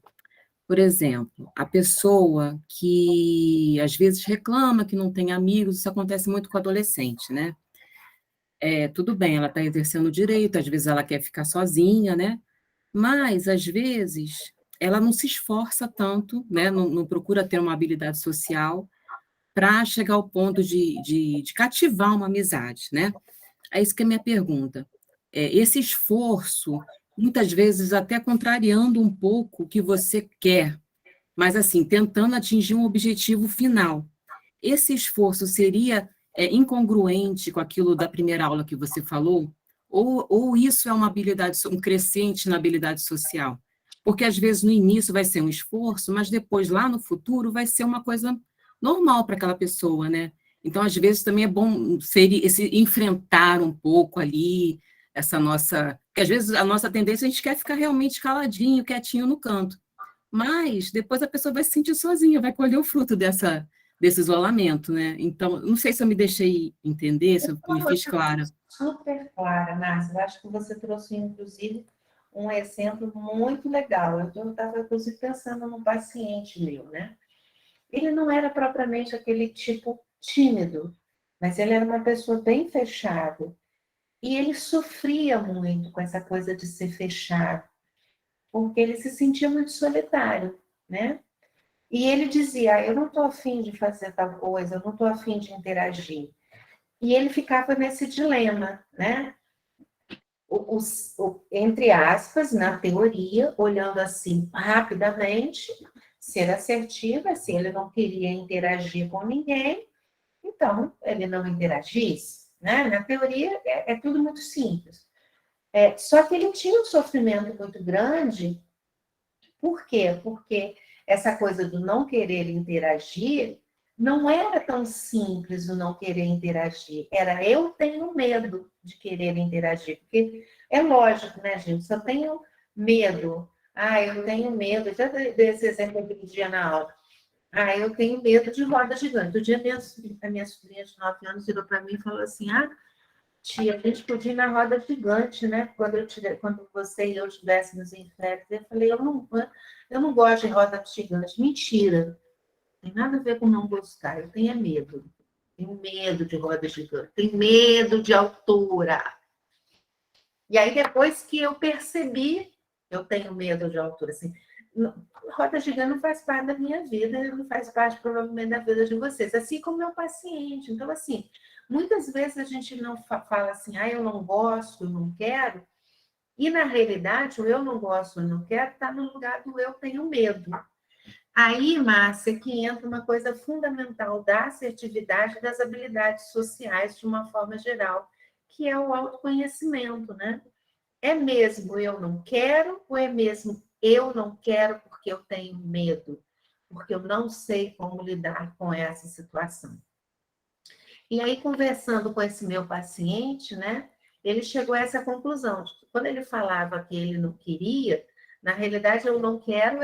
por exemplo, a pessoa que às vezes reclama que não tem amigos, isso acontece muito com adolescente, né? Tudo bem, ela está exercendo o direito, às vezes ela quer ficar sozinha, né? Mas, às vezes, ela não se esforça tanto, né? Não procura ter uma habilidade social para chegar ao ponto de cativar uma amizade, né? É isso que é a minha pergunta. Esse esforço, muitas vezes até contrariando um pouco o que você quer, mas assim, tentando atingir um objetivo final. Esse esforço seria incongruente com aquilo da primeira aula que você falou? Ou isso é uma habilidade, um crescente na habilidade social? Porque às vezes no início vai ser um esforço, mas depois lá no futuro vai ser uma coisa normal para aquela pessoa, né? Então, às vezes, também é bom enfrentar um pouco ali essa nossa. Porque às vezes a nossa tendência a gente quer ficar realmente caladinho, quietinho no canto. Mas depois a pessoa vai se sentir sozinha, vai colher o fruto desse isolamento, né? Então, não sei se eu me deixei entender, se eu me fiz clara. Super clara, Márcia. Eu acho que você trouxe, inclusive, um exemplo muito legal. Eu estava, inclusive, pensando num paciente meu, né? Ele não era propriamente aquele tipo tímido, mas ele era uma pessoa bem fechada. E ele sofria muito com essa coisa de ser fechado, porque ele se sentia muito solitário, né? E ele dizia, eu não estou afim de fazer tal coisa, eu não estou afim de interagir. E ele ficava nesse dilema, né? Entre aspas, na teoria, olhando assim rapidamente, ser assertiva, se ele não queria interagir com ninguém, então ele não interagisse, né? Na teoria é tudo muito simples. Só que ele tinha um sofrimento muito grande. Por quê? Porque essa coisa do não querer interagir não era tão simples o não querer interagir. Era eu tenho medo de querer interagir. Porque é lógico, né, gente? Se eu tenho medo, eu tenho medo, já dei esse exemplo aquele dia na aula. Eu tenho medo de roda gigante. Um dia a minha sobrinha de 9 anos virou para mim e falou assim: tia, a gente podia ir na roda gigante, né? Quando você e eu estivéssemos em férias. Eu falei, eu não gosto de roda gigante. Mentira. Não tem nada a ver com não gostar. Eu tenho medo. Tenho medo de roda gigante. Tenho medo de altura. E aí, depois que eu percebi, eu tenho medo de altura. Assim, roda gigante não faz parte da minha vida, não faz parte, provavelmente, da vida de vocês. Assim como meu paciente. Então, assim, muitas vezes a gente não fala assim, eu não gosto, eu não quero, e na realidade o eu não gosto, eu não quero está no lugar do eu tenho medo. Aí, Márcia, que entra uma coisa fundamental da assertividade, das habilidades sociais de uma forma geral, que é o autoconhecimento, né? É mesmo eu não quero ou é mesmo eu não quero porque eu tenho medo, porque eu não sei como lidar com essa situação? E aí, conversando com esse meu paciente, né, ele chegou a essa conclusão. Quando ele falava que ele não queria, na realidade, eu não quero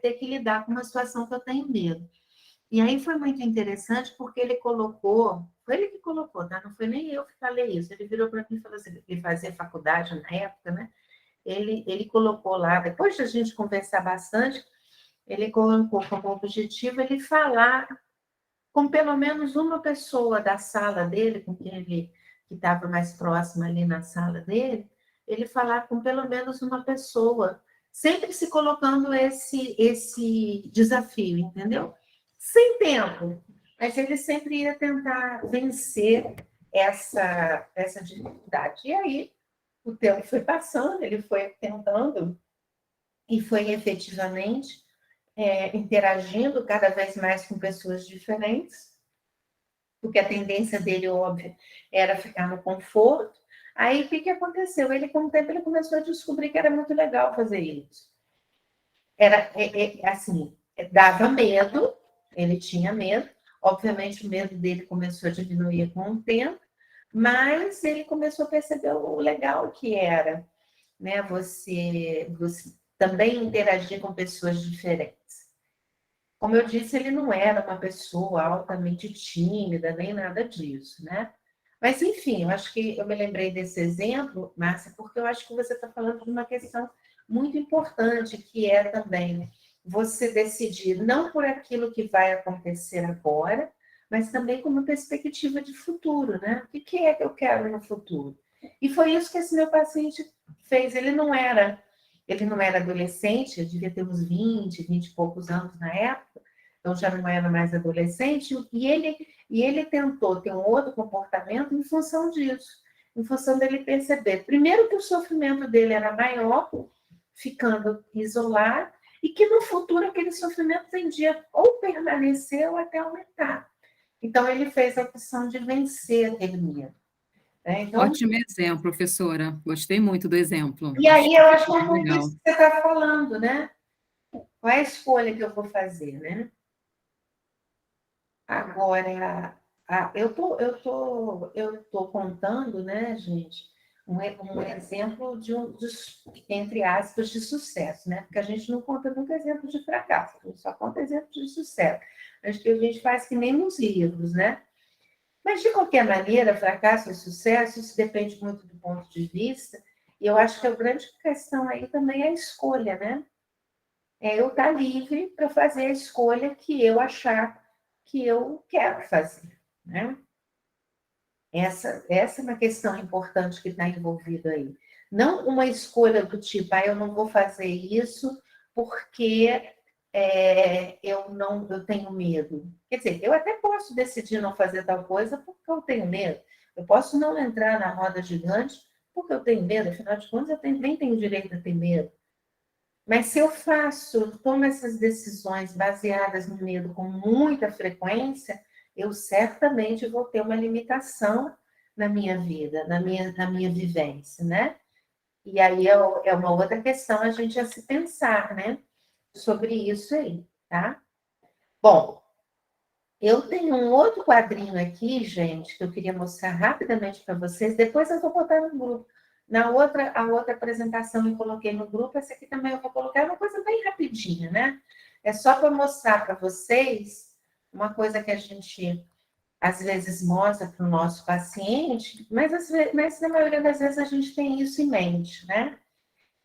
ter que lidar com uma situação que eu tenho medo. E aí foi muito interessante, porque ele colocou, foi ele que colocou, tá? Não foi nem eu que falei isso. Ele virou para mim e falou assim, ele fazia faculdade na época, né? Ele colocou lá, depois de a gente conversar bastante, ele colocou como objetivo ele falar com pelo menos uma pessoa da sala dele, com quem ele que estava mais próximo ali na sala dele, ele falar com pelo menos uma pessoa, sempre se colocando esse desafio, entendeu? Sem tempo, mas ele sempre ia tentar vencer essa dificuldade. E aí o tempo foi passando, ele foi tentando e foi efetivamente interagindo cada vez mais com pessoas diferentes, porque a tendência dele, óbvio, era ficar no conforto. Aí, o que aconteceu? Ele, com o tempo, ele começou a descobrir que era muito legal fazer isso. Era, assim, dava medo, ele tinha medo, obviamente o medo dele começou a diminuir com o tempo, mas ele começou a perceber o legal que era, né? Você também interagir com pessoas diferentes. Como eu disse, ele não era uma pessoa altamente tímida, nem nada disso, né? Mas, enfim, eu acho que eu me lembrei desse exemplo, Márcia, porque eu acho que você está falando de uma questão muito importante, que é também você decidir não por aquilo que vai acontecer agora, mas também com uma perspectiva de futuro, né? O que é que eu quero no futuro? E foi isso que esse meu paciente fez. Ele não era Ele não era adolescente, eu devia ter uns 20 e poucos anos na época, então já não era mais adolescente, e ele tentou ter um outro comportamento em função disso, em função dele perceber, primeiro, que o sofrimento dele era maior, ficando isolado, e que no futuro aquele sofrimento tendia ou permanecer ou até aumentar. Então, ele fez a opção de vencer aquele medo. Né? Então, Ótimo exemplo, professora. Gostei muito do exemplo. e aí eu acho que é muito Legal. isso que você está falando, né? Qual é a escolha que eu vou fazer, né? Agora, eu tô contando, né, gente, um exemplo entre aspas, de sucesso, né? Porque a gente não conta nunca exemplo de fracasso, a gente só conta exemplo de sucesso. Acho que a gente faz que nem nos livros, né? Mas, de qualquer maneira, fracasso e sucesso, isso depende muito do ponto de vista, e eu acho que a grande questão aí também é a escolha, né? É eu estar livre para fazer a escolha que eu achar que eu quero fazer, né? Essa é uma questão importante que está envolvida aí. Não uma escolha do tipo, eu não vou fazer isso porque eu tenho medo. Quer dizer, eu até posso decidir não fazer tal coisa porque eu tenho medo. Eu posso não entrar na roda gigante porque eu tenho medo. Afinal de contas, eu também tenho direito a ter medo. Mas se eu tomo essas decisões baseadas no medo com muita frequência, eu certamente vou ter uma limitação na minha vida, na minha vivência, né? E aí é uma outra questão a gente a se pensar, né? Sobre isso aí, tá? Bom, eu tenho um outro quadrinho aqui, gente, que eu queria mostrar rapidamente para vocês. Depois eu vou botar no grupo. A outra apresentação eu coloquei no grupo, essa aqui também eu vou colocar, é uma coisa bem rapidinha, né? É só para mostrar para vocês uma coisa que a gente, às vezes, mostra para o nosso paciente, mas na maioria das vezes a gente tem isso em mente, né?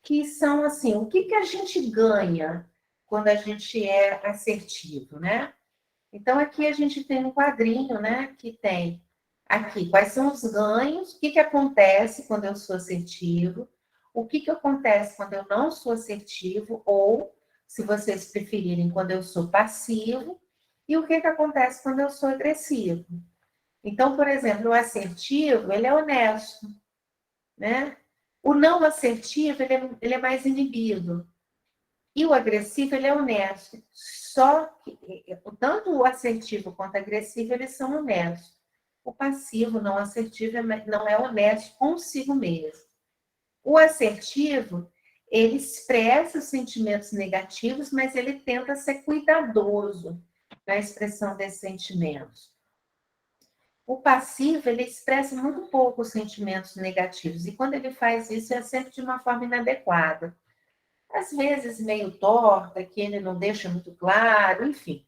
Que são, assim, o que a gente ganha quando a gente é assertivo, né? Então, aqui a gente tem um quadrinho, né, que tem aqui quais são os ganhos, o que acontece quando eu sou assertivo, o que acontece quando eu não sou assertivo, ou, se vocês preferirem, quando eu sou passivo, e o que acontece quando eu sou agressivo. Então, por exemplo, o assertivo, ele é honesto, né? O não assertivo, ele é mais inibido. E o agressivo, ele é honesto. Só que, tanto o assertivo quanto o agressivo, eles são honestos. O passivo, não assertivo, não é honesto consigo mesmo. O assertivo, ele expressa os sentimentos negativos, mas ele tenta ser cuidadoso na expressão desses sentimentos. O passivo, ele expressa muito pouco os sentimentos negativos, e quando ele faz isso, é sempre de uma forma inadequada. Às vezes meio torta, que ele não deixa muito claro, enfim.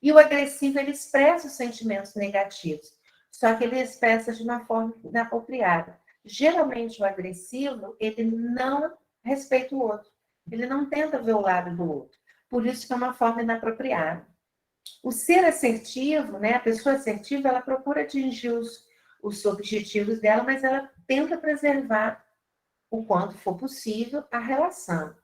E o agressivo, ele expressa os sentimentos negativos, só que ele expressa de uma forma inapropriada. Geralmente, o agressivo, ele não respeita o outro, ele não tenta ver o lado do outro, por isso que é uma forma inapropriada. O ser assertivo, né, a pessoa assertiva, ela procura atingir os objetivos dela, mas ela tenta preservar, o quanto for possível, a relação.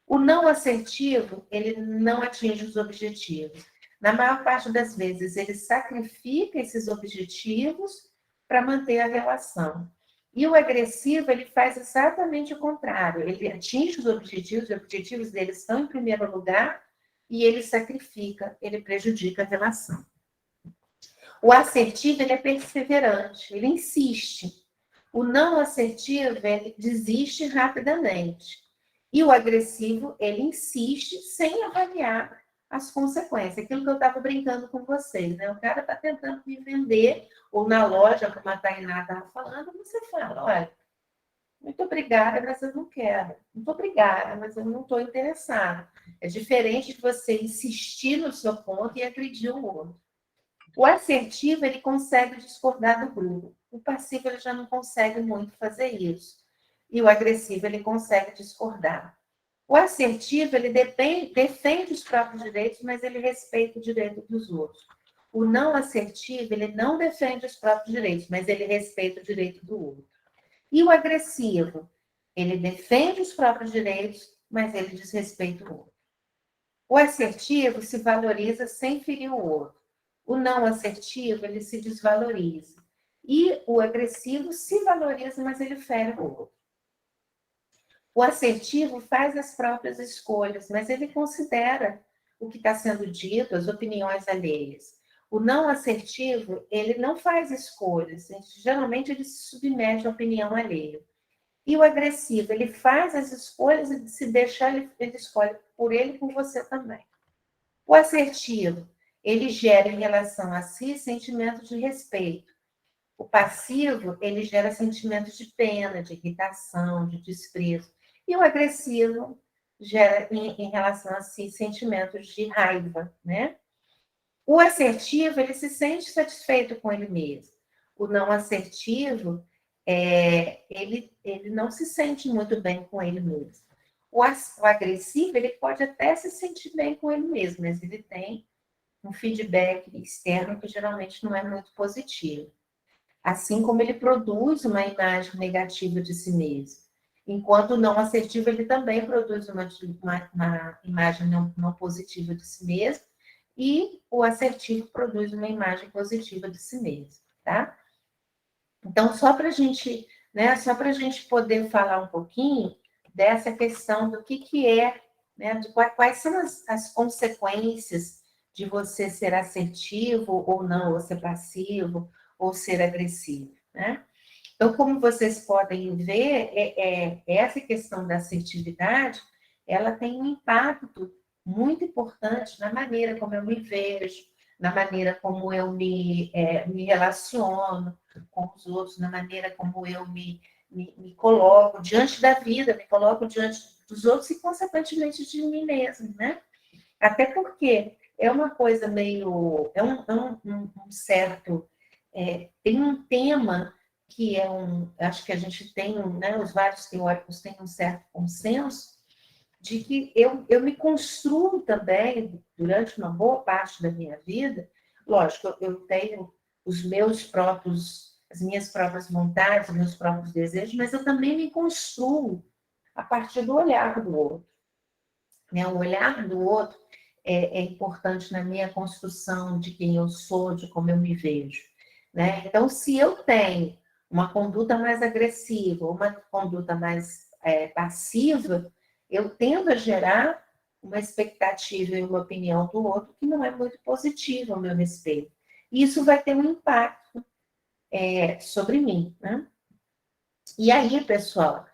O não assertivo, ele não atinge os objetivos. Na maior parte das vezes, ele sacrifica esses objetivos para manter a relação. E o agressivo, ele faz exatamente o contrário. Ele atinge os objetivos dele estão em primeiro lugar, e ele sacrifica, ele prejudica a relação. O assertivo, ele é perseverante, ele insiste. O não assertivo, ele desiste rapidamente. E o agressivo, ele insiste sem avaliar as consequências. Aquilo que eu estava brincando com vocês, né? O cara está tentando me vender, ou na loja, como a Tainá estava falando, você fala, olha, muito obrigada, mas eu não quero. Muito obrigada, mas eu não estou interessada. É diferente de você insistir no seu ponto e agredir o outro. O assertivo, ele consegue discordar do grupo. O passivo, ele já não consegue muito fazer isso. E o agressivo, ele consegue discordar. O assertivo, ele defende os próprios direitos, mas ele respeita o direito dos outros. O não assertivo, ele não defende os próprios direitos, mas ele respeita o direito do outro. E o agressivo, ele defende os próprios direitos, mas ele desrespeita o outro. O assertivo se valoriza sem ferir o outro. O não assertivo, ele se desvaloriza. E o agressivo se valoriza, mas ele fere o outro. O assertivo faz as próprias escolhas, mas ele considera o que está sendo dito, as opiniões alheias. O não assertivo, ele não faz escolhas, geralmente ele se submete à opinião alheia. E o agressivo, ele faz as escolhas e se deixar, ele escolhe por ele e por você também. O assertivo, ele gera em relação a si sentimentos de respeito. O passivo, ele gera sentimentos de pena, de irritação, de desprezo. E o agressivo gera em relação a si sentimentos de raiva, né? O assertivo, ele se sente satisfeito com ele mesmo. O não assertivo, ele não se sente muito bem com ele mesmo. O agressivo, ele pode até se sentir bem com ele mesmo, mas ele tem um feedback externo que geralmente não é muito positivo. Assim como ele produz uma imagem negativa de si mesmo. Enquanto o não assertivo, ele também produz uma imagem não positiva de si mesmo, e o assertivo produz uma imagem positiva de si mesmo, tá? Então, só para a gente, né, só para a gente poder falar um pouquinho dessa questão do que é, né, de quais são as consequências de você ser assertivo ou não, ou ser passivo, ou ser agressivo, né? Então, como vocês podem ver, essa questão da assertividade, ela tem um impacto muito importante na maneira como eu me vejo, na maneira como eu me relaciono com os outros, na maneira como eu me coloco diante da vida, me coloco diante dos outros e, consequentemente, de mim mesmo, né? Até porque é uma coisa meio... um certo... tem um tema que acho que a gente tem, né, os vários teóricos têm um certo consenso, de que eu me construo também, durante uma boa parte da minha vida, lógico, eu tenho as minhas próprias vontades, os meus próprios desejos, mas eu também me construo a partir do olhar do outro. Né? O olhar do outro é importante na minha construção de quem eu sou, de como eu me vejo. Né? Então, se eu tenho uma conduta mais agressiva, uma conduta mais passiva, eu tendo a gerar uma expectativa e uma opinião do outro que não é muito positiva ao meu respeito. E isso vai ter um impacto sobre mim. Né? E aí, pessoal,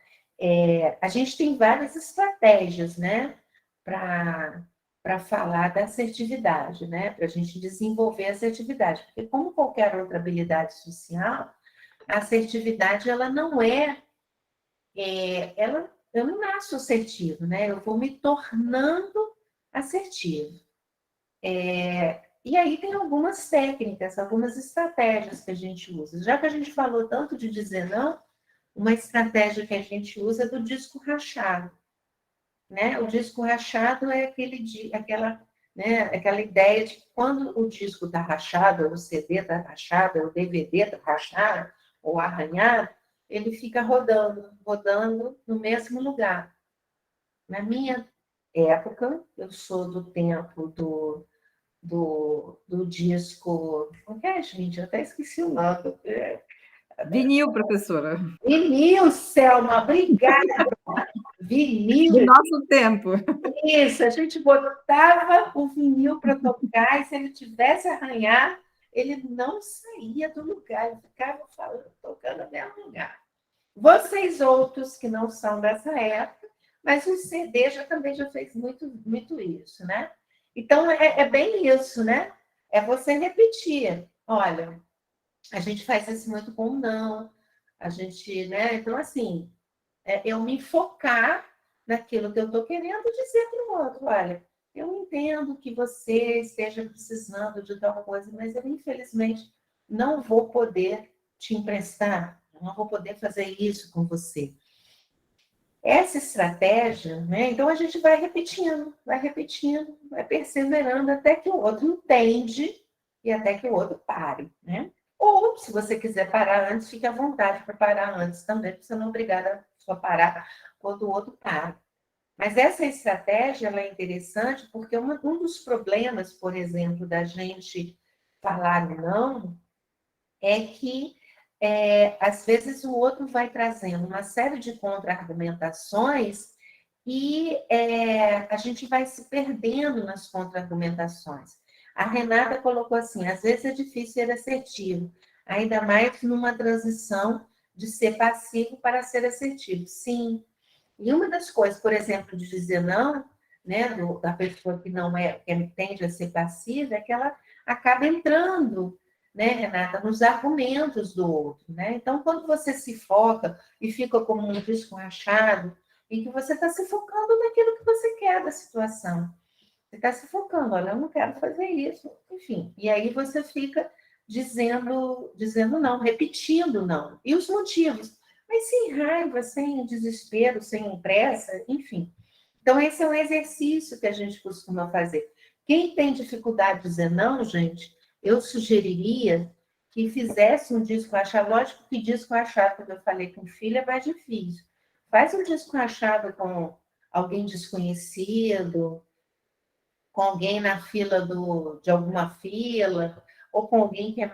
a gente tem várias estratégias, né, para falar da assertividade, né, para a gente desenvolver a assertividade. Porque, como qualquer outra habilidade social, a assertividade, ela não eu não nasço assertivo, né? Eu vou me tornando assertivo. E aí tem algumas técnicas, algumas estratégias que a gente usa. Já que a gente falou tanto de dizer não, uma estratégia que a gente usa é do disco rachado. Né? O disco rachado é aquela ideia de que quando o disco está rachado, ou o CD está rachado, ou o DVD está rachado, ou arranhado, ele fica rodando no mesmo lugar. Na minha época, eu sou do tempo do disco... Como é, gente? Eu até esqueci o nome. Vinil, professora. Vinil, Selma, obrigada. Vinil. Do nosso tempo. Isso, a gente botava o vinil para tocar e se ele tivesse arranhar, ele não saía do lugar, ele ficava tocando no mesmo lugar. Vocês outros que não são dessa época, mas o CD também já fez muito, muito isso, né? Então, é bem isso, né? É você repetir. Olha, a gente faz isso muito com o não, a gente, né? Então, assim, eu me focar naquilo que eu estou querendo dizer para o outro. Olha, eu entendo que você esteja precisando de tal coisa, mas eu, infelizmente, não vou poder te emprestar, não vou poder fazer isso com você. Essa estratégia, né? Então a gente vai repetindo, vai perseverando até que o outro entende e até que o outro pare, né? Ou, se você quiser parar antes, fique à vontade para parar antes também, porque você não é obrigada a só parar quando o outro para. Mas essa estratégia ela é interessante porque um dos problemas, por exemplo, da gente falar não, é que às vezes o outro vai trazendo uma série de contra-argumentações e a gente vai se perdendo nas contra-argumentações. A Renata colocou assim, às vezes é difícil ser assertivo, ainda mais numa transição de ser passivo para ser assertivo. Sim. E uma das coisas, por exemplo, de dizer não, né, da pessoa que não que tende a ser passiva, é que ela acaba entrando, né, Renata, nos argumentos do outro, né? Então, quando você se foca e fica como um disco rachado, em que você está se focando naquilo que você quer da situação. Você está se focando, olha, eu não quero fazer isso, enfim. E aí você fica dizendo não, repetindo não. E os motivos? Mas sem raiva, sem desespero, sem pressa, enfim. Então, esse é um exercício que a gente costuma fazer. Quem tem dificuldade de dizer não, gente, eu sugeriria que fizesse um disco rachado. Lógico que disco rachado, quando eu falei com filho, é mais difícil. Faz um disco rachado com alguém desconhecido, com alguém na fila de alguma fila, ou com alguém que é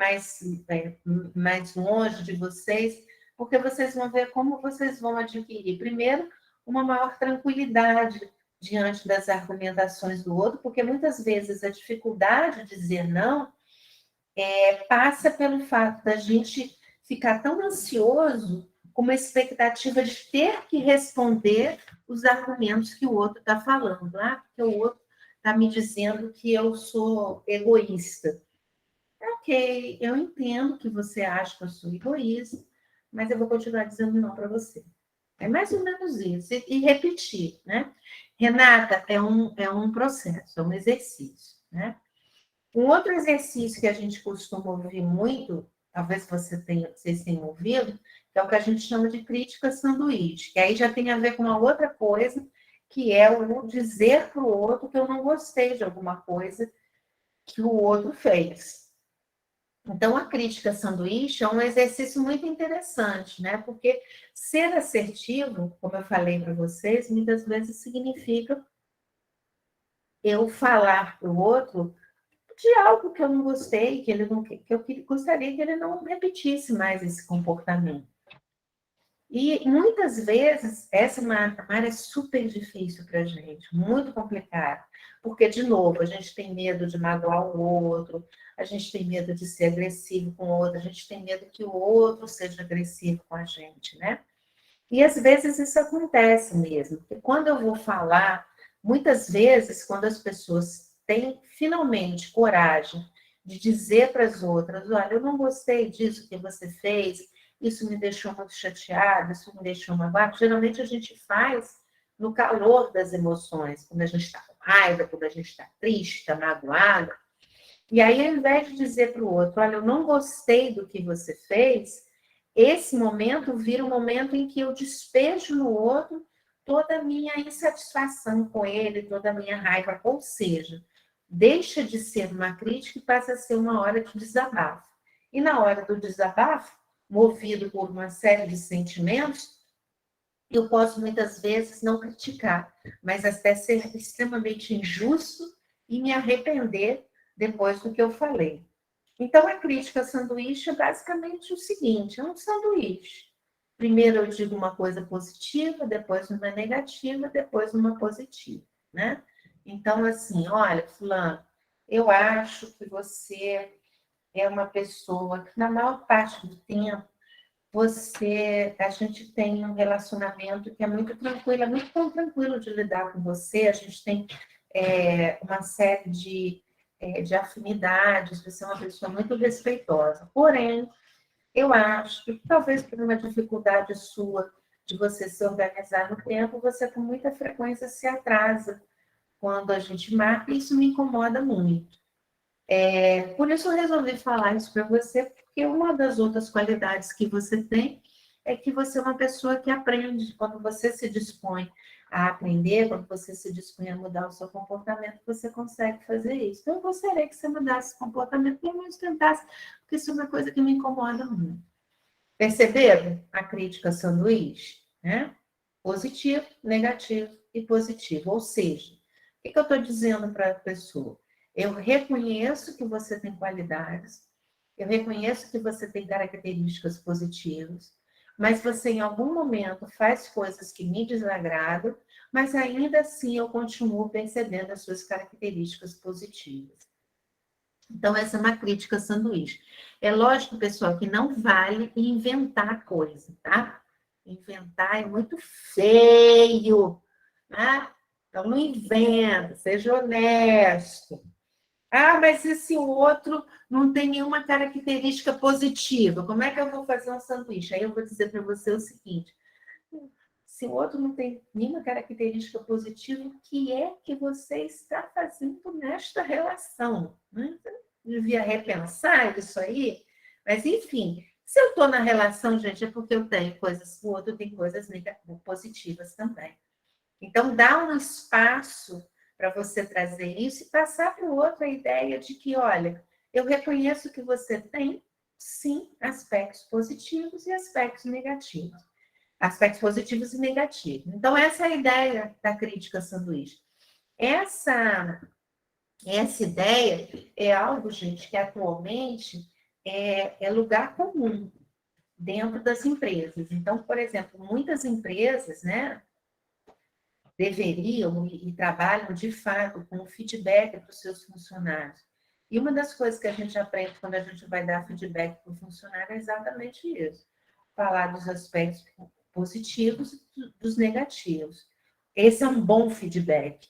mais longe de vocês, porque vocês vão ver como vocês vão adquirir, primeiro, uma maior tranquilidade diante das argumentações do outro, porque muitas vezes a dificuldade de dizer não passa pelo fato da gente ficar tão ansioso com uma expectativa de ter que responder os argumentos que o outro está falando, porque o outro está me dizendo que eu sou egoísta. Ok, eu entendo que você acha que eu sou egoísta, mas eu vou continuar dizendo não para você. É mais ou menos isso. E repetir, né? Renata, é um processo, é um exercício, né? Um outro exercício que a gente costuma ouvir muito, talvez vocês tenham ouvido, que é o que a gente chama de crítica sanduíche, que aí já tem a ver com uma outra coisa, que é o dizer para o outro que eu não gostei de alguma coisa que o outro fez. Então, a crítica sanduíche é um exercício muito interessante, né? Porque ser assertivo, como eu falei para vocês, muitas vezes significa eu falar para o outro de algo que eu não gostei, que eu gostaria que ele não repetisse mais esse comportamento. E muitas vezes essa é uma área super difícil para a gente, muito complicada, porque, de novo, a gente tem medo de magoar o outro, a gente tem medo de ser agressivo com o outro, a gente tem medo que o outro seja agressivo com a gente, né? E às vezes isso acontece mesmo, porque quando eu vou falar, muitas vezes, quando as pessoas têm finalmente coragem de dizer para as outras, olha, eu não gostei disso que você fez, isso me deixou muito chateado, isso me deixou magoado. Geralmente a gente faz no calor das emoções, quando a gente está com raiva, quando a gente está triste, está magoado. E aí, ao invés de dizer para o outro, olha, eu não gostei do que você fez, esse momento vira um momento em que eu despejo no outro toda a minha insatisfação com ele, toda a minha raiva, ou seja, deixa de ser uma crítica e passa a ser uma hora de desabafo. E na hora do desabafo, movido por uma série de sentimentos, eu posso muitas vezes não criticar, mas até ser extremamente injusto e me arrepender depois do que eu falei. Então, a crítica sanduíche é basicamente o seguinte, é um sanduíche. Primeiro eu digo uma coisa positiva, depois uma negativa, depois uma positiva, né? Então, assim, olha, fulano, eu acho que você é uma pessoa que, na maior parte do tempo, a gente tem um relacionamento que é muito tranquilo, é muito tão tranquilo de lidar com você, a gente tem uma série de afinidades, você é uma pessoa muito respeitosa. Porém, eu acho que talvez por uma dificuldade sua de você se organizar no tempo, você com muita frequência se atrasa quando a gente marca, e isso me incomoda muito. Por isso eu resolvi falar isso para você, porque uma das outras qualidades que você tem é que você é uma pessoa que aprende. Quando você se dispõe a aprender, quando você se dispõe a mudar o seu comportamento, você consegue fazer isso. Então, eu gostaria que você mudasse esse comportamento, pelo menos tentasse, porque isso é uma coisa que me incomoda muito. Perceberam a crítica sanduíche? Né? Positivo, negativo e positivo. Ou seja, o que eu estou dizendo para a pessoa? Eu reconheço que você tem qualidades, eu reconheço que você tem características positivas, mas você em algum momento faz coisas que me desagradam, mas ainda assim eu continuo percebendo as suas características positivas. Então, essa é uma crítica sanduíche. É lógico, pessoal, que não vale inventar coisa, tá? Inventar é muito feio, né? Então, não inventa, seja honesto. Ah, mas e se o outro não tem nenhuma característica positiva? Como é que eu vou fazer um sanduíche? Aí eu vou dizer para você o seguinte: se o outro não tem nenhuma característica positiva, o que é que você está fazendo nesta relação? Né? Você devia repensar isso aí. Mas, enfim, se eu estou na relação, gente, é porque eu tenho coisas, o outro tem coisas positivas também. Então, dá um espaço para você trazer isso e passar para o outro a ideia de que, olha, eu reconheço que você tem, sim, aspectos positivos e aspectos negativos. Aspectos positivos e negativos. Então, essa é a ideia da crítica sanduíche. Essa ideia é algo, gente, que atualmente é lugar comum dentro das empresas. Então, por exemplo, muitas empresas, né, deveriam e trabalham de fato com feedback para os seus funcionários. E uma das coisas que a gente aprende quando a gente vai dar feedback para o funcionário é exatamente isso: falar dos aspectos positivos e dos negativos. Esse é um bom feedback.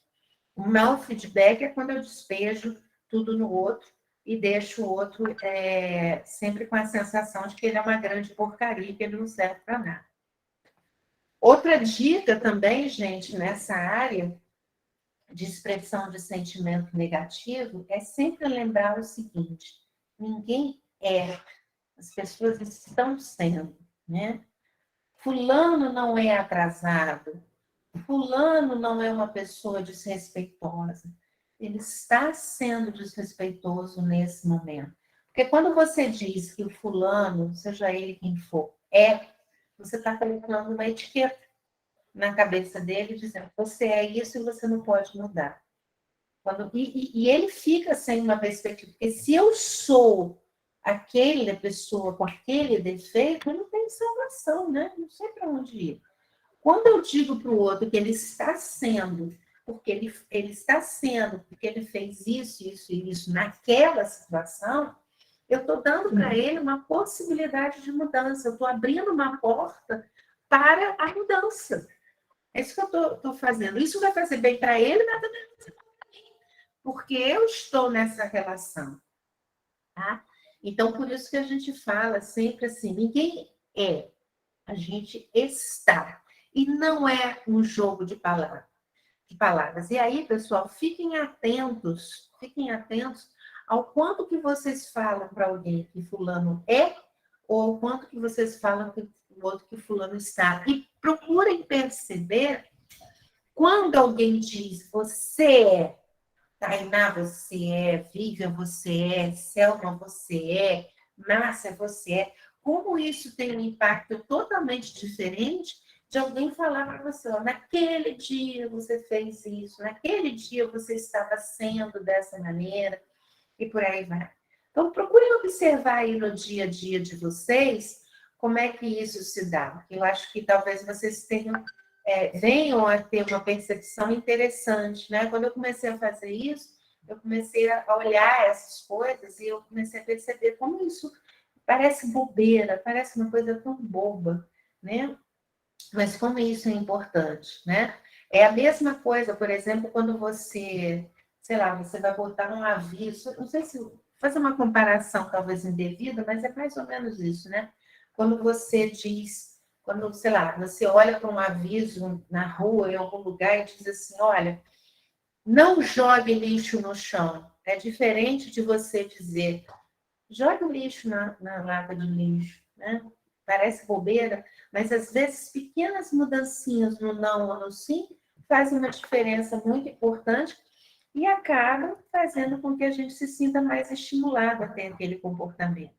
O mau feedback é quando eu despejo tudo no outro e deixo o outro sempre com a sensação de que ele é uma grande porcaria, que ele não serve para nada. Outra dica também, gente, nessa área de expressão de sentimento negativo, é sempre lembrar o seguinte: ninguém é, as pessoas estão sendo, né? Fulano não é atrasado, fulano não é uma pessoa desrespeitosa. Ele está sendo desrespeitoso nesse momento. Porque quando você diz que o fulano, seja ele quem for, você está colocando uma etiqueta na cabeça dele, dizendo: você é isso e você não pode mudar. E ele fica sem uma perspectiva, porque se eu sou aquela pessoa com aquele defeito, eu não tenho salvação, né? Não sei para onde ir. Quando eu digo para o outro que ele está sendo, porque ele está sendo, porque ele fez isso, isso e isso naquela situação, eu estou dando para ele uma possibilidade de mudança, eu estou abrindo uma porta para a mudança. É isso que eu estou fazendo. Isso vai fazer bem para ele, mas também vai fazer bem para mim, porque eu estou nessa relação. Tá? Então, por isso que a gente fala sempre assim: ninguém é, a gente está. E não é um jogo de palavras. E aí, pessoal, fiquem atentos ao quanto que vocês falam para alguém que fulano é, ou ao quanto que vocês falam para o outro que fulano está. E procurem perceber quando alguém diz você é, Tainá, você é, Vivian, você é, Selma, você é, Márcia, você é, como isso tem um impacto totalmente diferente de alguém falar para você: ó, naquele dia você fez isso, naquele dia você estava sendo dessa maneira, e por aí vai. Então, procurem observar aí no dia a dia de vocês como é que isso se dá. Eu acho que talvez vocês venham a ter uma percepção interessante, né? Quando eu comecei a fazer isso, eu comecei a olhar essas coisas e eu comecei a perceber como isso parece bobeira, parece uma coisa tão boba, né? Mas como isso é importante, né? É a mesma coisa, por exemplo, quando você, sei lá, você vai botar um aviso, não sei se fazer uma comparação talvez indevida, mas é mais ou menos isso, né? Quando você diz, quando, sei lá, você olha para um aviso na rua, em algum lugar, e diz assim: olha, não jogue lixo no chão. É diferente de você dizer: jogue o lixo na lata de lixo, né? Parece bobeira, mas às vezes pequenas mudancinhas no não ou no sim fazem uma diferença muito importante e acabam fazendo com que a gente se sinta mais estimulado a ter aquele comportamento.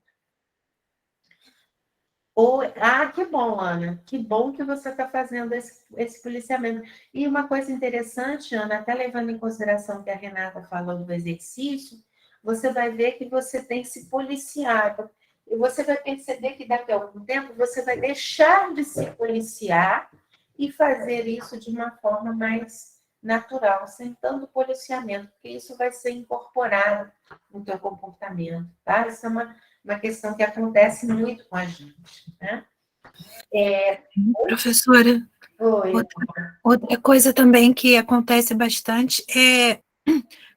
Que bom, Ana. Que bom que você está fazendo esse policiamento. E uma coisa interessante, Ana, até levando em consideração que a Renata falou do exercício, você vai ver que você tem se policiado. E você vai perceber que daqui a algum tempo você vai deixar de se policiar e fazer isso de uma forma mais natural, sem tanto policiamento, porque isso vai ser incorporado no teu comportamento, tá? Isso é uma questão que acontece muito com a gente, né? Professora, Oi. outra coisa também que acontece bastante é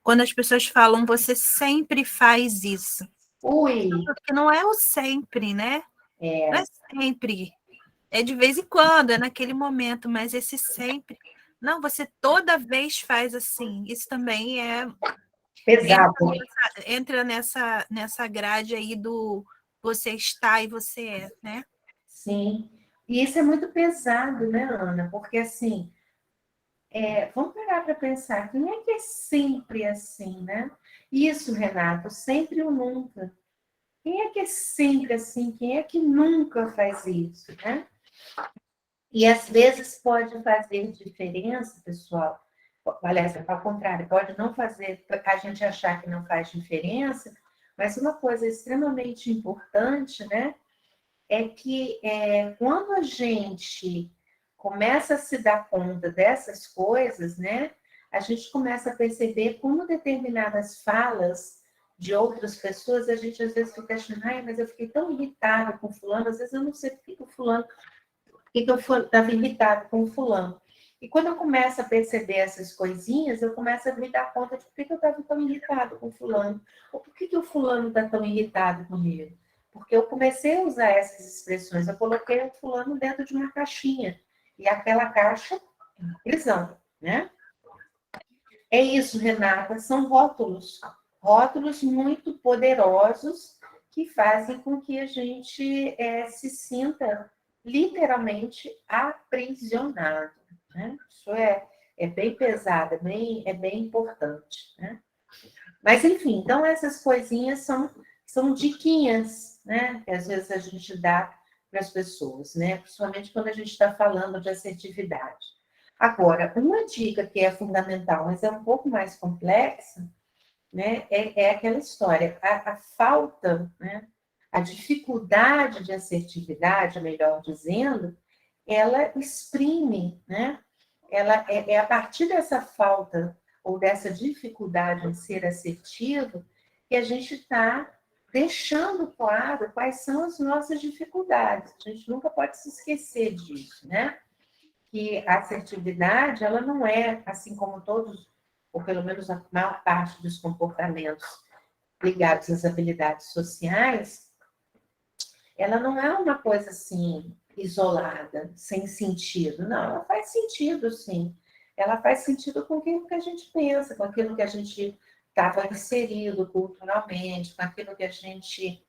quando as pessoas falam, você sempre faz isso. Ui. Porque não é o sempre, né? É. Não é sempre. É de vez em quando, é naquele momento, mas esse sempre. Não, você toda vez faz assim. Isso também Pesado. entra nessa grade aí do você está e você é, né? Sim. E isso é muito pesado, né, Ana? Porque, assim, vamos parar para pensar, quem é que é sempre assim, né? Isso, Renato, sempre ou nunca. Quem é que é sempre assim? Quem é que nunca faz isso, né? E às vezes pode fazer diferença, pessoal. Aliás, ao contrário, pode não fazer a gente achar que não faz diferença, mas uma coisa extremamente importante, né? É que quando a gente começa a se dar conta dessas coisas, né? A gente começa a perceber como determinadas falas de outras pessoas, a gente às vezes fica achando, ai, mas eu fiquei tão irritada com fulano, às vezes eu não sei por que o fulano, por que eu estava irritada com o fulano. E quando eu começo a perceber essas coisinhas, eu começo a me dar conta de por que eu estava tão irritada com o fulano, ou por que o fulano está tão irritado comigo. Porque eu comecei a usar essas expressões, eu coloquei o fulano dentro de uma caixinha, e aquela caixa é uma prisão, né? É isso, Renata, são rótulos muito poderosos que fazem com que a gente se sinta literalmente aprisionado, né? Isso é bem pesado, é bem importante, né? Mas, enfim, então essas coisinhas são diquinhas, né? Que às vezes a gente dá para as pessoas, né? Principalmente quando a gente está falando de assertividade. Agora, uma dica que é fundamental, mas é um pouco mais complexa, né? É aquela história, a falta, né? A dificuldade de assertividade, melhor dizendo, ela exprime, né? Ela é a partir dessa falta ou dessa dificuldade em ser assertivo que a gente está deixando claro quais são as nossas dificuldades. A gente nunca pode se esquecer disso, né? Que a assertividade, ela não é, assim como todos, ou pelo menos a maior parte dos comportamentos ligados às habilidades sociais, ela não é uma coisa assim, isolada, sem sentido. Não, ela faz sentido, sim. Ela faz sentido com aquilo que a gente pensa, com aquilo que a gente estava inserido culturalmente, com aquilo que a gente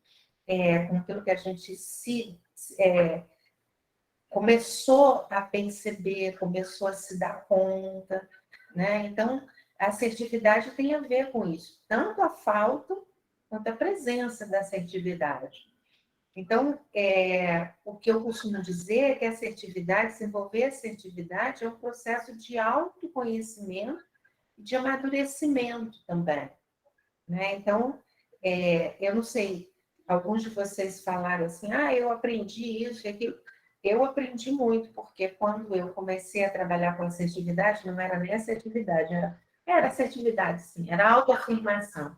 começou a perceber, começou a se dar conta, né? Então, a assertividade tem a ver com isso, tanto a falta quanto a presença da assertividade. Então, o que eu costumo dizer é que a assertividade, desenvolver assertividade é um processo de autoconhecimento e de amadurecimento também, né? Então, eu não sei, alguns de vocês falaram assim, eu aprendi isso e aquilo. Eu aprendi muito, porque quando eu comecei a trabalhar com assertividade, não era nem assertividade, era assertividade, sim, era autoafirmação.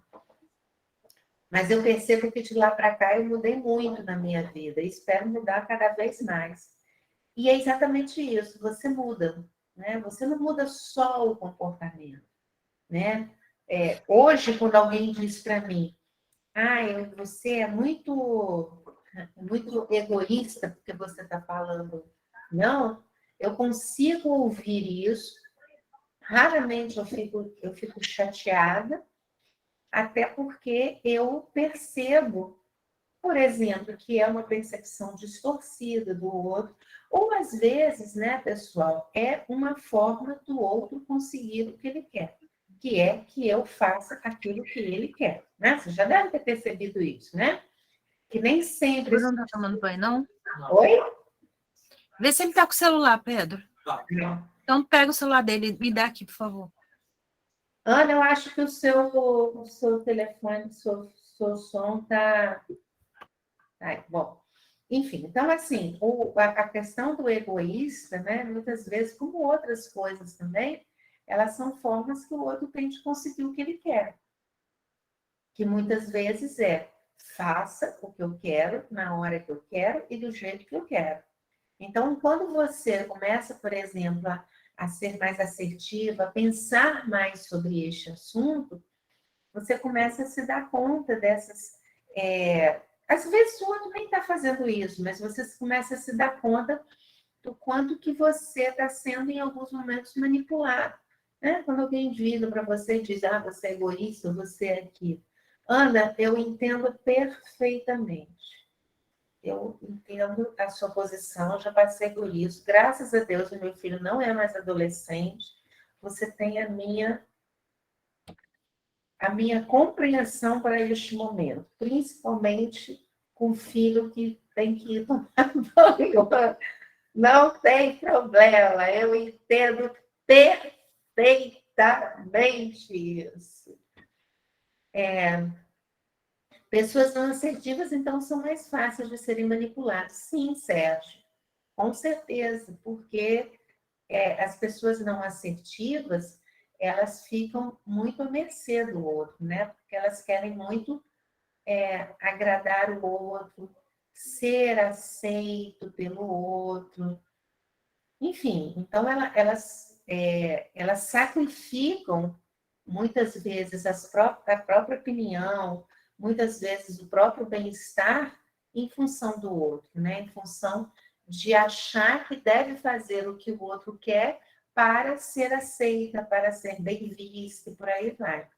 Mas eu percebo que de lá para cá eu mudei muito na minha vida e espero mudar cada vez mais. E é exatamente isso, você muda, né? Você não muda só o comportamento, né? Hoje, quando alguém diz para mim, você é muito egoísta porque você está falando não, eu consigo ouvir isso, raramente eu fico chateada, até porque eu percebo, por exemplo, que é uma percepção distorcida do outro, ou às vezes, né, pessoal, é uma forma do outro conseguir o que ele quer, que é que eu faça aquilo que ele quer, né? Você já deve ter percebido isso, né? que nem sempre... Ele não tá tomando banho, não? Oi? Vê se ele tá com o celular, Pedro. Então pega o celular dele e me dá aqui, por favor. Ana, eu acho que o seu telefone, seu som tá... Bom, enfim, então, assim, a questão do egoísta, né, muitas vezes, como outras coisas também, elas são formas que o outro tem de conseguir o que ele quer. Que muitas vezes faça o que eu quero, na hora que eu quero e do jeito que eu quero. Então, quando você começa, por exemplo, a ser mais assertiva, a pensar mais sobre este assunto, você começa a se dar conta dessas... às vezes o outro nem está fazendo isso, mas você começa a se dar conta do quanto que você está sendo, em alguns momentos, manipulado. Né? Quando alguém vira para você e diz, você é egoísta, você é aquilo. Ana, eu entendo perfeitamente. Eu entendo a sua posição, já passei por isso. Graças a Deus, o meu filho não é mais adolescente. Você tem a minha compreensão para este momento, principalmente com o filho que tem que ir tomar banho. Não tem problema, eu entendo perfeitamente isso. Pessoas não assertivas, então, são mais fáceis de serem manipuladas. Sim, Sérgio, com certeza, porque as pessoas não assertivas, elas ficam muito à mercê do outro, né? Porque elas querem muito agradar o outro, ser aceito pelo outro. Enfim, então elas sacrificam muitas vezes a própria opinião, muitas vezes o próprio bem-estar em função do outro, né? Em função de achar que deve fazer o que o outro quer para ser aceita, para ser bem vista e por aí vai.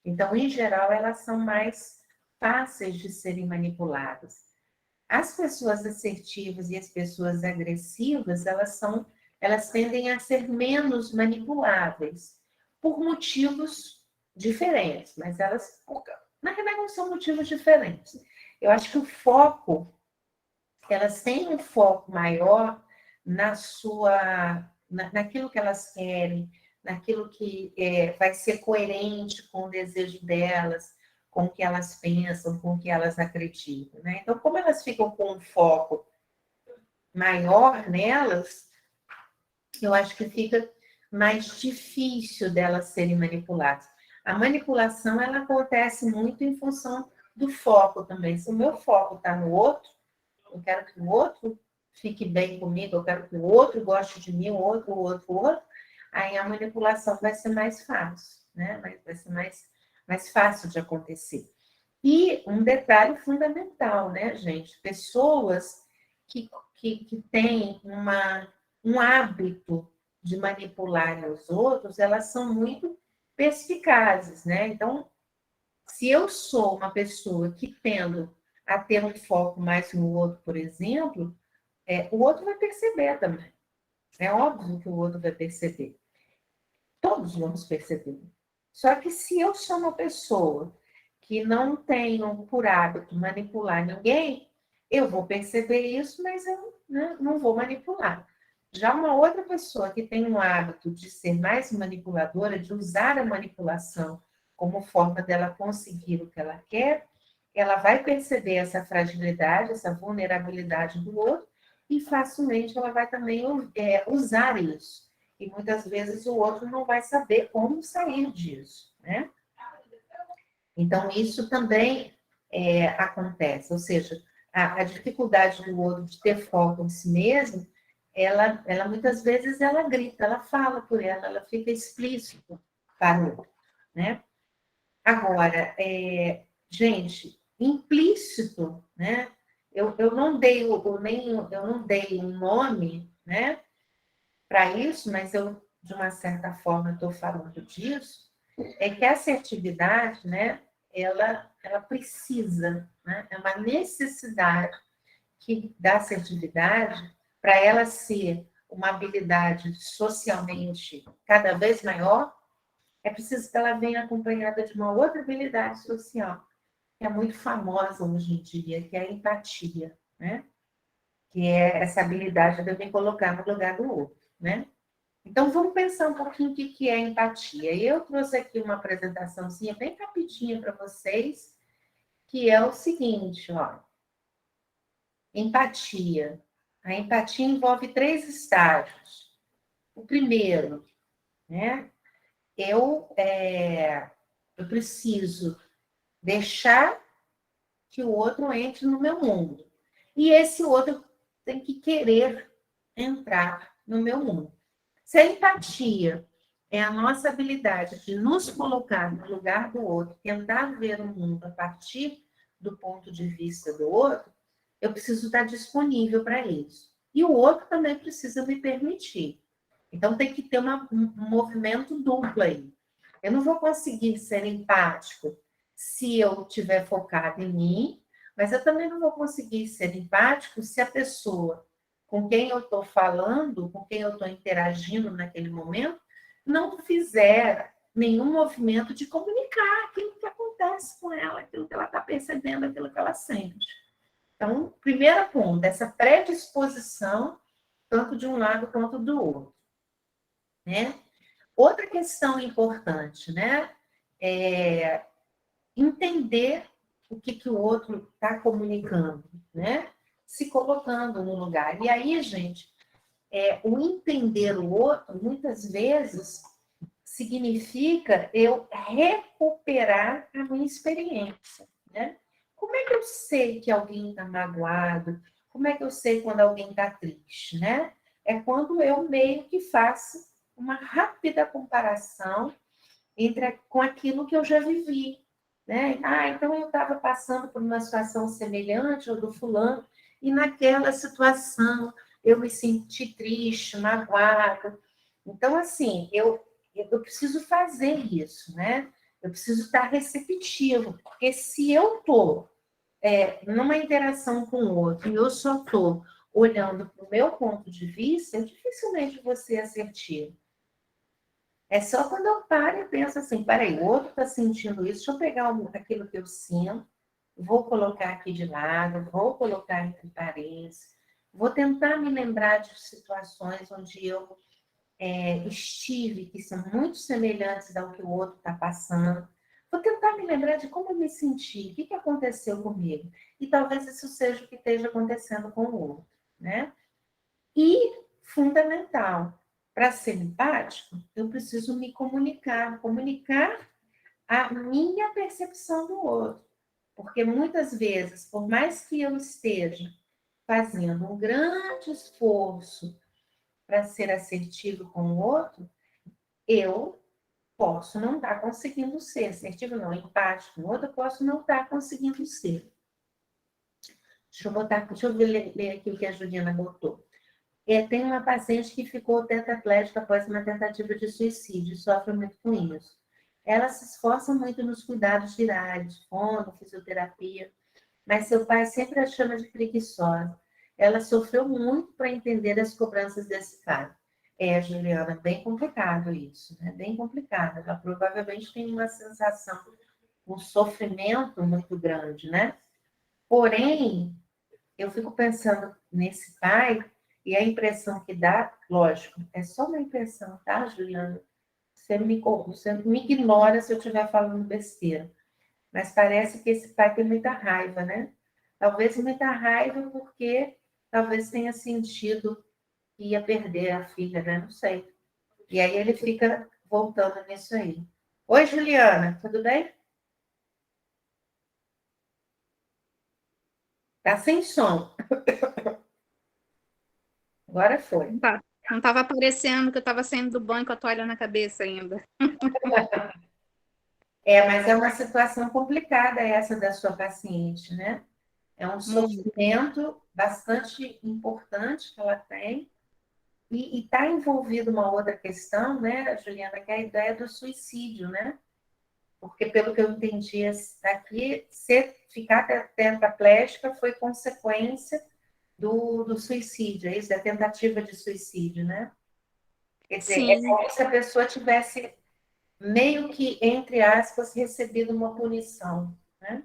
Então, em geral, elas são mais fáceis de serem manipuladas. As pessoas assertivas e as pessoas agressivas, elas tendem a ser menos manipuláveis por motivos diferentes, mas na realidade, não são motivos diferentes. Eu acho que elas têm um foco maior naquilo que elas querem, naquilo que vai ser coerente com o desejo delas, com o que elas pensam, com o que elas acreditam. Né? Então, como elas ficam com um foco maior nelas, eu acho que fica mais difícil delas serem manipuladas. A manipulação, ela acontece muito em função do foco também. Se o meu foco está no outro, eu quero que o outro fique bem comigo, eu quero que o outro goste de mim, o outro, aí a manipulação vai ser mais fácil, né? Vai ser mais fácil de acontecer. E um detalhe fundamental, né, gente? Pessoas que têm um hábito de manipular os outros, elas são muito perspicazes, né? Então, se eu sou uma pessoa que tendo a ter um foco mais no outro, por exemplo, o outro vai perceber também. É óbvio que o outro vai perceber. Todos vamos perceber. Só que se eu sou uma pessoa que não tenho por hábito manipular ninguém, eu vou perceber isso, mas eu não vou manipular. Já uma outra pessoa que tem um hábito de ser mais manipuladora, de usar a manipulação como forma dela conseguir o que ela quer, ela vai perceber essa fragilidade, essa vulnerabilidade do outro, e facilmente ela vai também usar isso. E muitas vezes o outro não vai saber como sair disso, né? Então, isso também acontece. Ou seja, a dificuldade do outro de ter foco em si mesmo, ela muitas vezes ela grita, ela fala por ela fica explícito para o outro, né? Agora, gente, implícito, né? Eu não dei um nome, né, para isso, mas eu, de uma certa forma, estou falando disso, é que a assertividade, né, ela precisa, né, é uma necessidade da assertividade para ela ser uma habilidade socialmente cada vez maior, é preciso que ela venha acompanhada de uma outra habilidade social, que é muito famosa hoje em dia, que é a empatia, né? Que é essa habilidade de eu me colocar no lugar do outro, né? Então, vamos pensar um pouquinho o que é empatia. Eu trouxe aqui uma apresentaçãozinha bem rapidinha para vocês, que é o seguinte, ó. Empatia. A empatia envolve 3 estágios. O primeiro, né? Eu preciso deixar que o outro entre no meu mundo. E esse outro tem que querer entrar no meu mundo. Se a empatia é a nossa habilidade de nos colocar no lugar do outro, tentar ver o mundo a partir do ponto de vista do outro, eu preciso estar disponível para isso. E o outro também precisa me permitir. Então, tem que ter um movimento duplo aí. Eu não vou conseguir ser empático se eu estiver focado em mim, mas eu também não vou conseguir ser empático se a pessoa com quem eu estou falando, com quem eu estou interagindo naquele momento, não fizer nenhum movimento de comunicar aquilo que acontece com ela, aquilo que ela está percebendo, aquilo que ela sente. Então, primeiro ponto, essa predisposição, tanto de um lado quanto do outro, né? Outra questão importante, né? É entender o que o outro está comunicando, né? Se colocando no lugar. E aí, gente, o entender o outro, muitas vezes, significa eu recuperar a minha experiência, né? Como é que eu sei que alguém está magoado? Como é que eu sei quando alguém está triste, né? É quando eu meio que faço uma rápida comparação com aquilo que eu já vivi, né? Então eu estava passando por uma situação semelhante ao do fulano, e naquela situação eu me senti triste, magoada. Então, assim, eu preciso fazer isso, né? Eu preciso estar receptivo, porque se eu estou numa interação com o outro e eu só estou olhando para o meu ponto de vista, eu dificilmente vou ser assertivo. É só quando eu paro e penso assim, peraí, o outro está sentindo isso, deixa eu pegar aquilo que eu sinto, vou colocar aqui de lado, vou colocar entre parênteses, vou tentar me lembrar de situações onde eu estive, que são muito semelhantes ao que o outro está passando. Vou tentar me lembrar de como eu me senti, o que aconteceu comigo. E talvez isso seja o que esteja acontecendo com o outro, né? E, fundamental, para ser empático, eu preciso me comunicar a minha percepção do outro. Porque muitas vezes, por mais que eu esteja fazendo um grande esforço para ser assertivo com o outro, eu posso não estar conseguindo ser assertivo, não, empático com o outro, eu posso não estar conseguindo ser. Deixa eu ler aqui o que a Juliana botou. Tem uma paciente que ficou tetraplégica após uma tentativa de suicídio, sofre muito com isso. Ela se esforça muito nos cuidados diários, fono, fisioterapia, mas seu pai sempre a chama de preguiçosa. Ela sofreu muito para entender as cobranças desse cara. Juliana, bem complicado isso, né? Bem complicado. Ela provavelmente tem uma sensação, um sofrimento muito grande, né? Porém, eu fico pensando nesse pai e a impressão que dá, lógico, é só uma impressão, tá, Juliana? Você me ignora se eu estiver falando besteira. Mas parece que esse pai tem muita raiva, né? Talvez muita raiva porque talvez tenha sentido que ia perder a filha, né? Não sei. E aí ele fica voltando nisso aí. Oi, Juliana, tudo bem? Tá sem som. Agora foi. Tá. Não estava aparecendo que eu estava saindo do banho com a toalha na cabeça ainda. Mas é uma situação complicada essa da sua paciente, né? É um sofrimento bastante importante que ela tem. E está envolvida uma outra questão, né, Juliana, que é a ideia do suicídio, né? Porque, pelo que eu entendi aqui, ficar tetraplégica foi consequência do suicídio, é isso? Da tentativa de suicídio, né? Quer dizer, Sim. é como se a pessoa tivesse meio que, entre aspas, recebido uma punição, né?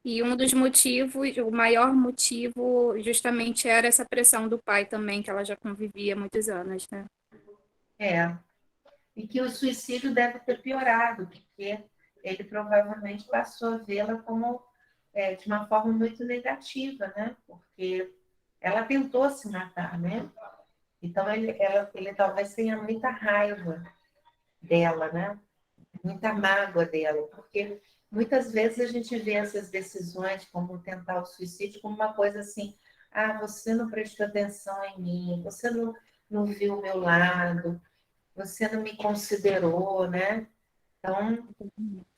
E um dos motivos, o maior motivo, justamente era essa pressão do pai também, que ela já convivia há muitos anos, né? É. E que o suicídio deve ter piorado, porque ele provavelmente passou a vê-la como de uma forma muito negativa, né? Porque ela tentou se matar, né? Então ele talvez tenha muita raiva dela, né? Muita mágoa dela, porque muitas vezes a gente vê essas decisões, como tentar o suicídio, como uma coisa assim: ah, você não prestou atenção em mim, você não viu o meu lado, você não me considerou, né? Então,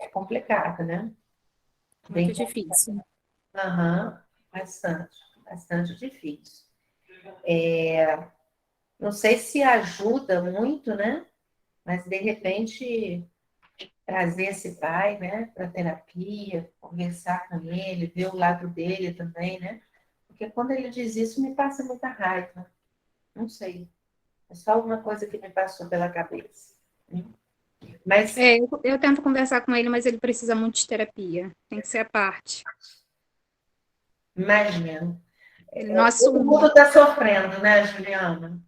é complicado, né? Muito Bem, difícil. aham, bastante, bastante difícil. Não sei se ajuda muito, né? Mas, de repente, trazer esse pai, né, para terapia, conversar com ele, ver o lado dele também, né? Porque quando ele diz isso, me passa muita raiva. Não sei. É só uma coisa que me passou pela cabeça. Mas, Eu tento conversar com ele, mas ele precisa muito de terapia. Tem que ser a parte. imagina. Ele não Todo assume, mundo está sofrendo, né, Juliana?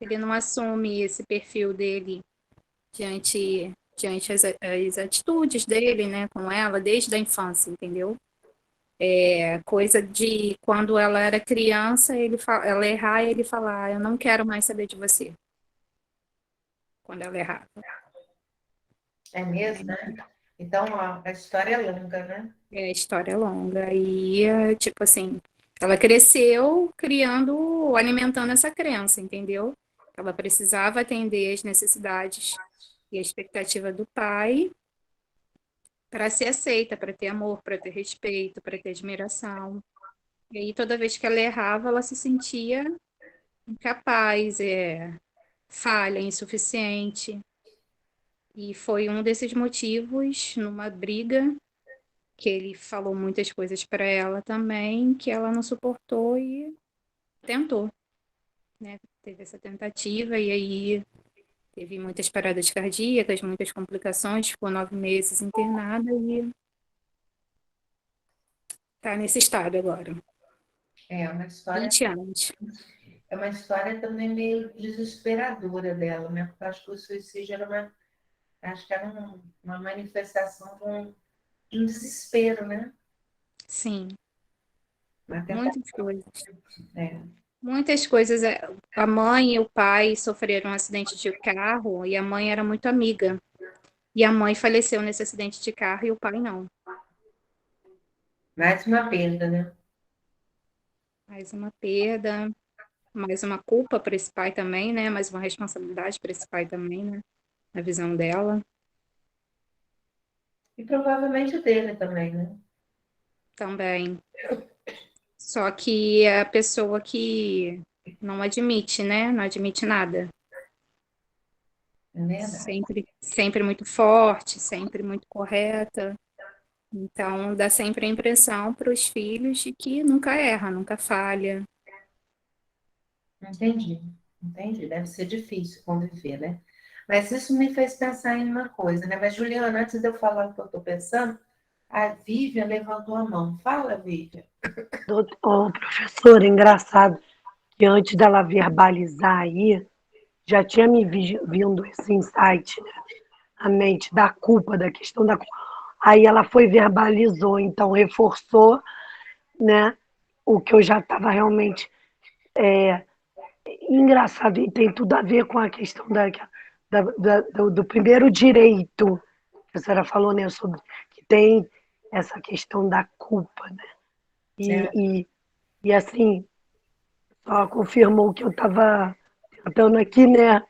ele não assume esse perfil dele diante as atitudes dele, né, com ela, desde a infância, entendeu? É coisa de quando ela era criança, ela errar e ele falar, eu não quero mais saber de você. Quando ela errava. É mesmo, né? Então, a história é longa, né? É, a história é longa. E, tipo assim, ela cresceu criando, alimentando essa crença, entendeu? Ela precisava atender as necessidades e a expectativa do pai para ser aceita, para ter amor, para ter respeito, para ter admiração. E aí, toda vez que ela errava, ela se sentia incapaz, falha, insuficiente. E foi um desses motivos, numa briga, que ele falou muitas coisas para ela também, que ela não suportou e tentou, né? Teve essa tentativa e aí teve muitas paradas cardíacas, muitas complicações, ficou 9 meses internada e tá nesse estado agora. É uma história, 20 anos. é uma história também meio desesperadora dela, né? Porque eu acho que o suicídio acho que era uma manifestação de um desespero, né? Sim, Uma tentativa, muitas coisas. é. Muitas coisas. A mãe e o pai sofreram um acidente de carro e a mãe era muito amiga. E a mãe faleceu nesse acidente de carro e o pai não. Mais uma perda, né? Mais uma perda, mais uma culpa para esse pai também, né? Mais uma responsabilidade para esse pai também, né? Na visão dela E provavelmente o dele também, né? também. Só que é a pessoa que não admite, né? Não admite nada. É verdade. Sempre muito forte, sempre muito correta. Então, dá sempre a impressão para os filhos de que nunca erra, nunca falha. Entendi, entendi. Deve ser difícil conviver, né? Mas isso me fez pensar em uma coisa, né? Mas, Juliana, antes de eu falar o que eu estou pensando, a Vivian levantou a mão. Fala, Vivian. Ô, professor, engraçado que antes dela verbalizar aí, já tinha me vindo esse insight, né? A mente da culpa, da questão da culpa. Aí ela foi verbalizou, então reforçou, né, o que eu já estava realmente engraçado e tem tudo a ver com a questão do primeiro direito que a senhora falou, né, sobre que tem essa questão da culpa, né? É, E assim, só confirmou que eu estava tentando aqui, né?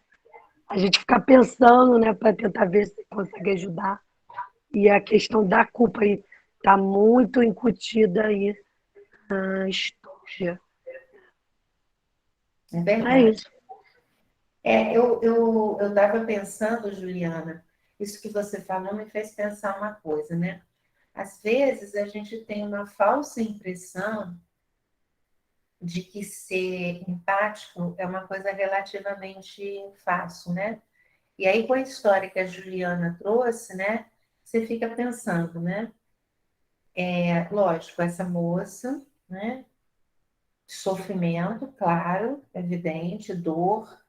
A gente ficar pensando, né, para tentar ver se consegue ajudar. E a questão da culpa aí está muito incutida aí na história. é É verdade. isso. Eu estava pensando, Juliana, isso que você falou me fez pensar uma coisa, né? Às vezes a gente tem uma falsa impressão de que ser empático é uma coisa relativamente fácil, né? E aí, com a história que a Juliana trouxe, né? Você fica pensando, né? Lógico, essa moça, né? Sofrimento, claro, evidente, dor,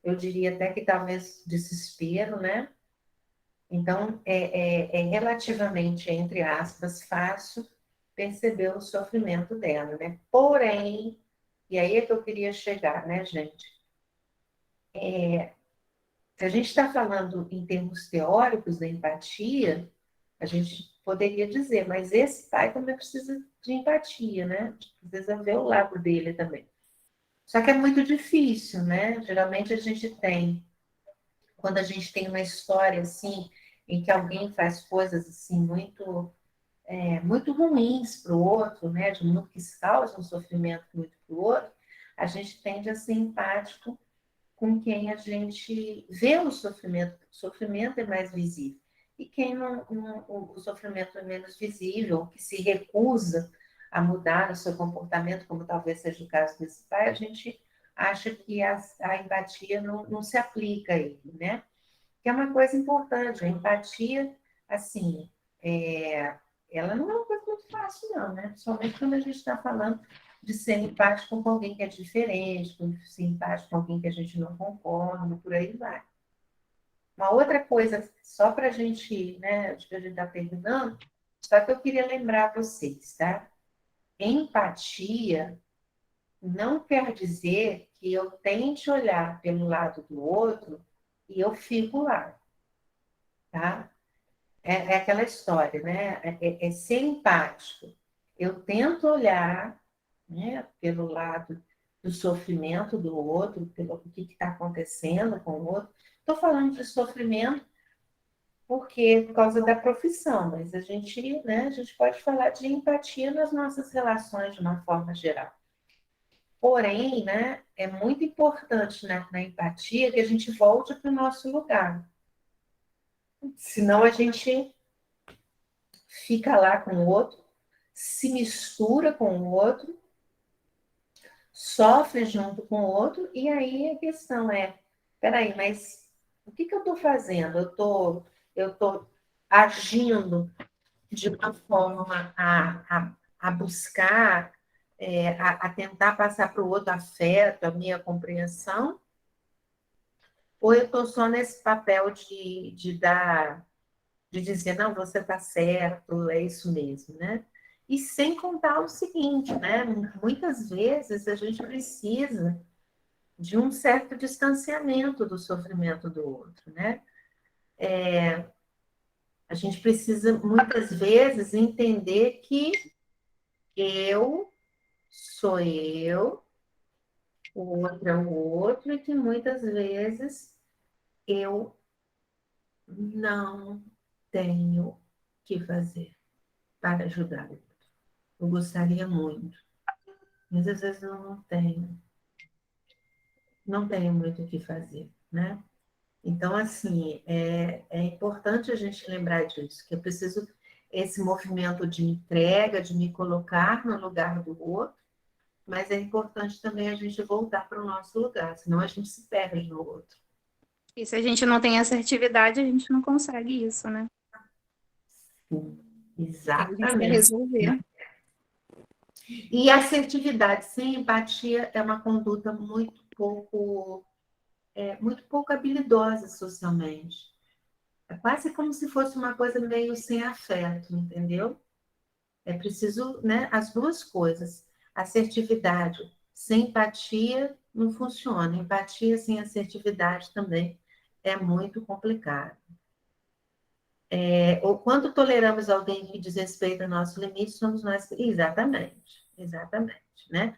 eu diria até que talvez desespero, né? Então, é relativamente, entre aspas, fácil perceber o sofrimento dela, né? Porém, e aí é que eu queria chegar, né, gente? Se a gente está falando em termos teóricos da empatia, a gente poderia dizer, mas esse pai também precisa de empatia, né? Precisa ver o lado dele também. Só que é muito difícil, né? Geralmente a gente tem, quando a gente tem uma história assim, em que alguém faz coisas assim muito ruins para o outro, né? De muito que causam um sofrimento muito para o outro, a gente tende a ser empático com quem a gente vê o sofrimento é mais visível. E quem o sofrimento é menos visível, que se recusa a mudar o seu comportamento, como talvez seja o caso desse pai, a gente acha que a empatia não se aplica a ele, né? Que é uma coisa importante, a empatia, assim, ela não é uma coisa muito fácil, não, né? Principalmente quando a gente está falando de ser empático com alguém que é diferente, de ser empático com alguém que a gente não concorda, por aí vai. Uma outra coisa, só para a gente, né, acho que a gente está terminando, só que eu queria lembrar vocês, tá? Empatia não quer dizer que eu tente olhar pelo lado do outro e eu fico lá, tá? É aquela história, né? É ser empático. Eu tento olhar, né, pelo lado do sofrimento do outro, pelo que está acontecendo com o outro. Estou falando de sofrimento porque por causa da profissão, mas né, a gente pode falar de empatia nas nossas relações de uma forma geral. Porém, né, é muito importante na empatia que a gente volte para o nosso lugar. Senão a gente fica lá com o outro, se mistura com o outro, sofre junto com o outro, e aí a questão é, peraí, mas o que eu estou fazendo? Eu tô agindo de uma forma a buscar, a tentar passar para o outro afeto, a minha compreensão, ou eu estou só nesse papel de dizer, não, você está certo, é isso mesmo, né? E sem contar o seguinte, né? Muitas vezes a gente precisa de um certo distanciamento do sofrimento do outro, né? A gente precisa, muitas vezes, entender que eu sou eu, o outro é o outro, e que muitas vezes eu não tenho que fazer para ajudar o outro. Eu gostaria muito, mas às vezes eu não tenho muito o que fazer, né? Então, assim, é importante a gente lembrar disso, que eu preciso esse movimento de entrega, de me colocar no lugar do outro, mas é importante também a gente voltar para o nosso lugar, senão a gente se perde no outro. E se a gente não tem assertividade, a gente não consegue isso, né? Sim, A gente exatamente. vai resolver. E assertividade sem empatia é uma conduta muito pouco habilidosa socialmente. É quase como se fosse uma coisa meio sem afeto, entendeu? É preciso, né, as duas coisas. Assertividade sem empatia não funciona. Empatia sem assertividade também é muito complicado. Ou quando toleramos alguém que desrespeita o nosso limite, somos nós. Exatamente, né?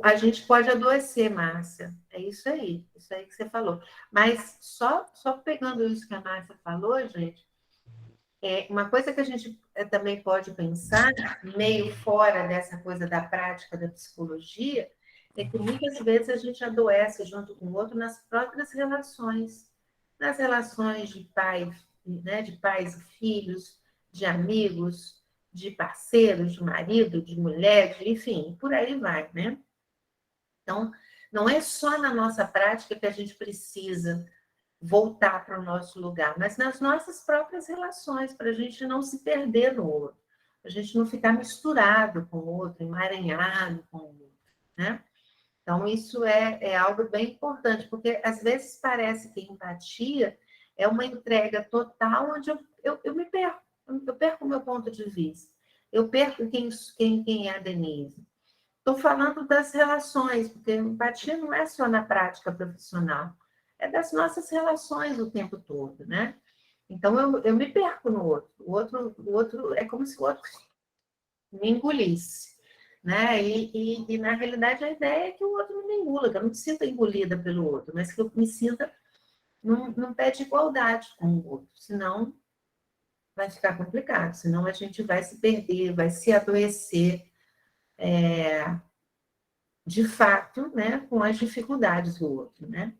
A gente pode adoecer, Márcia. É isso aí que você falou. Mas só pegando isso que a Márcia falou, gente, uma coisa que a gente também pode pensar, meio fora dessa coisa da prática da psicologia, é que muitas vezes a gente adoece junto com o outro nas próprias relações, nas relações de pai, né, de pais e filhos, de amigos, de parceiros, de marido, de mulher, enfim, por aí vai, né? Então, não é só na nossa prática que a gente precisa voltar para o nosso lugar, mas nas nossas próprias relações, para a gente não se perder no outro. a gente não ficar misturado com o outro, emaranhado com o outro, né? Então, isso é algo bem importante, porque às vezes parece que empatia é uma entrega total onde eu me perco, eu perco o meu ponto de vista, eu perco quem é a Denise. Estou falando das relações, porque empatia não é só na prática profissional, é das nossas relações o tempo todo, né? Então, eu me perco no outro. O outro é como se o outro me engolisse, né? E, na realidade, a ideia é que o outro me engula, que eu não me sinta engolida pelo outro, mas que eu me sinta num pé de igualdade com o outro, senão vai ficar complicado, senão a gente vai se perder, vai se adoecer, de fato, né, com as dificuldades do outro, né?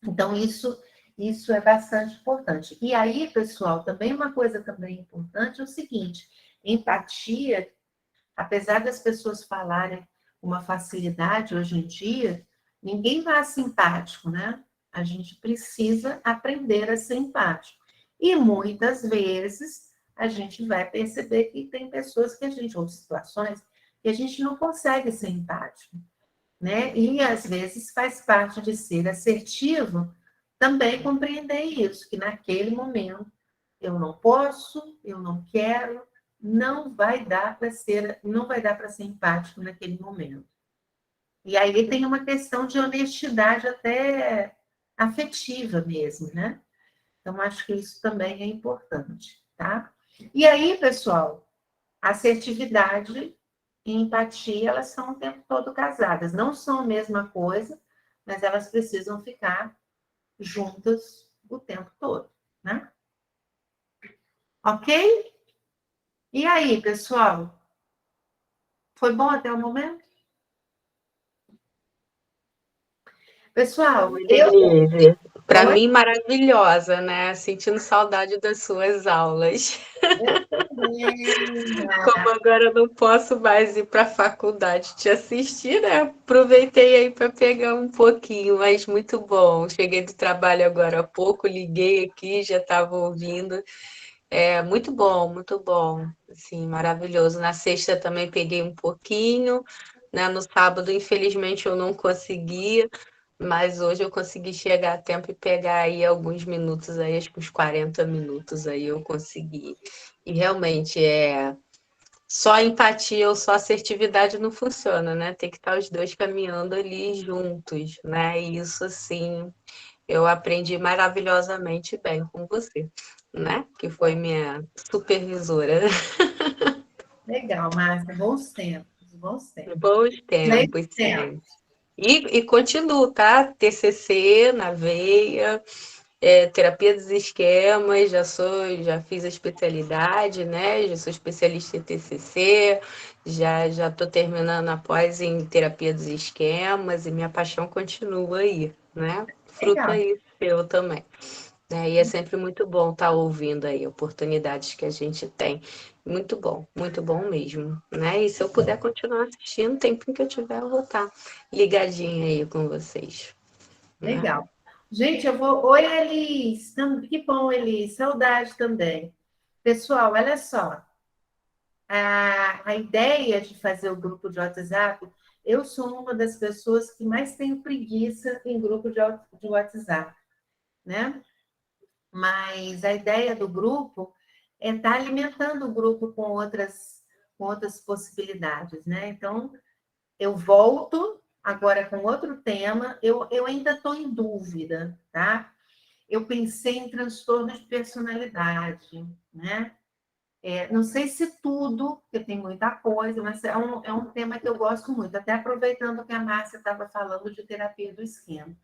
Então, isso é bastante importante. E aí, pessoal, também uma coisa também importante é o seguinte, empatia, apesar das pessoas falarem com uma facilidade hoje em dia, ninguém vai simpático, né? A gente precisa aprender a ser empático. E muitas vezes a gente vai perceber que tem pessoas que a gente, ou situações, que a gente não consegue ser empático, né? E às vezes faz parte de ser assertivo também compreender isso, que naquele momento eu não posso, eu não quero, não vai dar para ser empático naquele momento. E aí tem uma questão de honestidade até afetiva mesmo, né? Então, acho que isso também é importante, tá? E aí, pessoal, assertividade e empatia, elas são o tempo todo casadas. Não são a mesma coisa, mas elas precisam ficar juntas o tempo todo, né? Ok? E aí, pessoal? Foi bom até o momento? Pessoal, Denise, para Oi? mim maravilhosa, né? Sentindo saudade das suas aulas. Como agora eu não posso mais ir para a faculdade te assistir, né? Aproveitei aí para pegar um pouquinho, mas muito bom. Cheguei do trabalho agora há pouco, liguei aqui, já estava ouvindo. É muito bom, assim, maravilhoso. Na sexta também peguei um pouquinho, né? No sábado, infelizmente, eu não consegui, mas hoje eu consegui chegar a tempo e pegar aí alguns minutos aí, acho que uns 40 minutos aí eu consegui. E realmente só empatia ou só assertividade não funciona, né? Tem que estar os dois caminhando ali juntos, né? E isso assim eu aprendi maravilhosamente bem com você, né? Que foi minha supervisora. Legal, Márcia, bons tempos, bons tempos. Bons Bem tempos, tempo. sim. E continuo, tá? TCC na veia, terapia dos esquemas, já fiz a especialidade, né? Já sou especialista em TCC, já estou terminando a pós em terapia dos esquemas e minha paixão continua aí, né? Fruto Legal. aí seu também. E é sempre muito bom estar ouvindo aí oportunidades que a gente tem. Muito bom mesmo, né? E se eu puder continuar assistindo, o tempo que eu tiver, eu vou estar ligadinha aí com vocês, né? Legal. Gente, eu vou. Oi, Elis. Que bom, Elis. Saudade também. Pessoal, olha só. A ideia de fazer o grupo de WhatsApp, eu sou uma das pessoas que mais tenho preguiça em grupo de WhatsApp, né? Mas a ideia do grupo é estar alimentando o grupo com outras possibilidades, né? Então, eu volto agora com outro tema, eu ainda estou em dúvida, tá? Eu pensei em transtorno de personalidade, né? Não sei se tudo, porque tem muita coisa, mas é um tema que eu gosto muito, até aproveitando que a Márcia estava falando de terapia do esquema.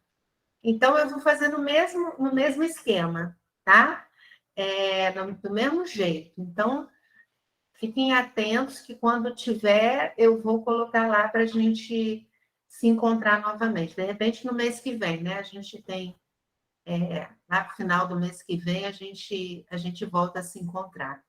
Então, eu vou fazer no mesmo esquema, tá? Do mesmo jeito. Então, fiquem atentos que quando tiver, eu vou colocar lá para a gente se encontrar novamente. De repente, no mês que vem, né? A gente tem, lá para o final do mês que vem, a gente volta a se encontrar.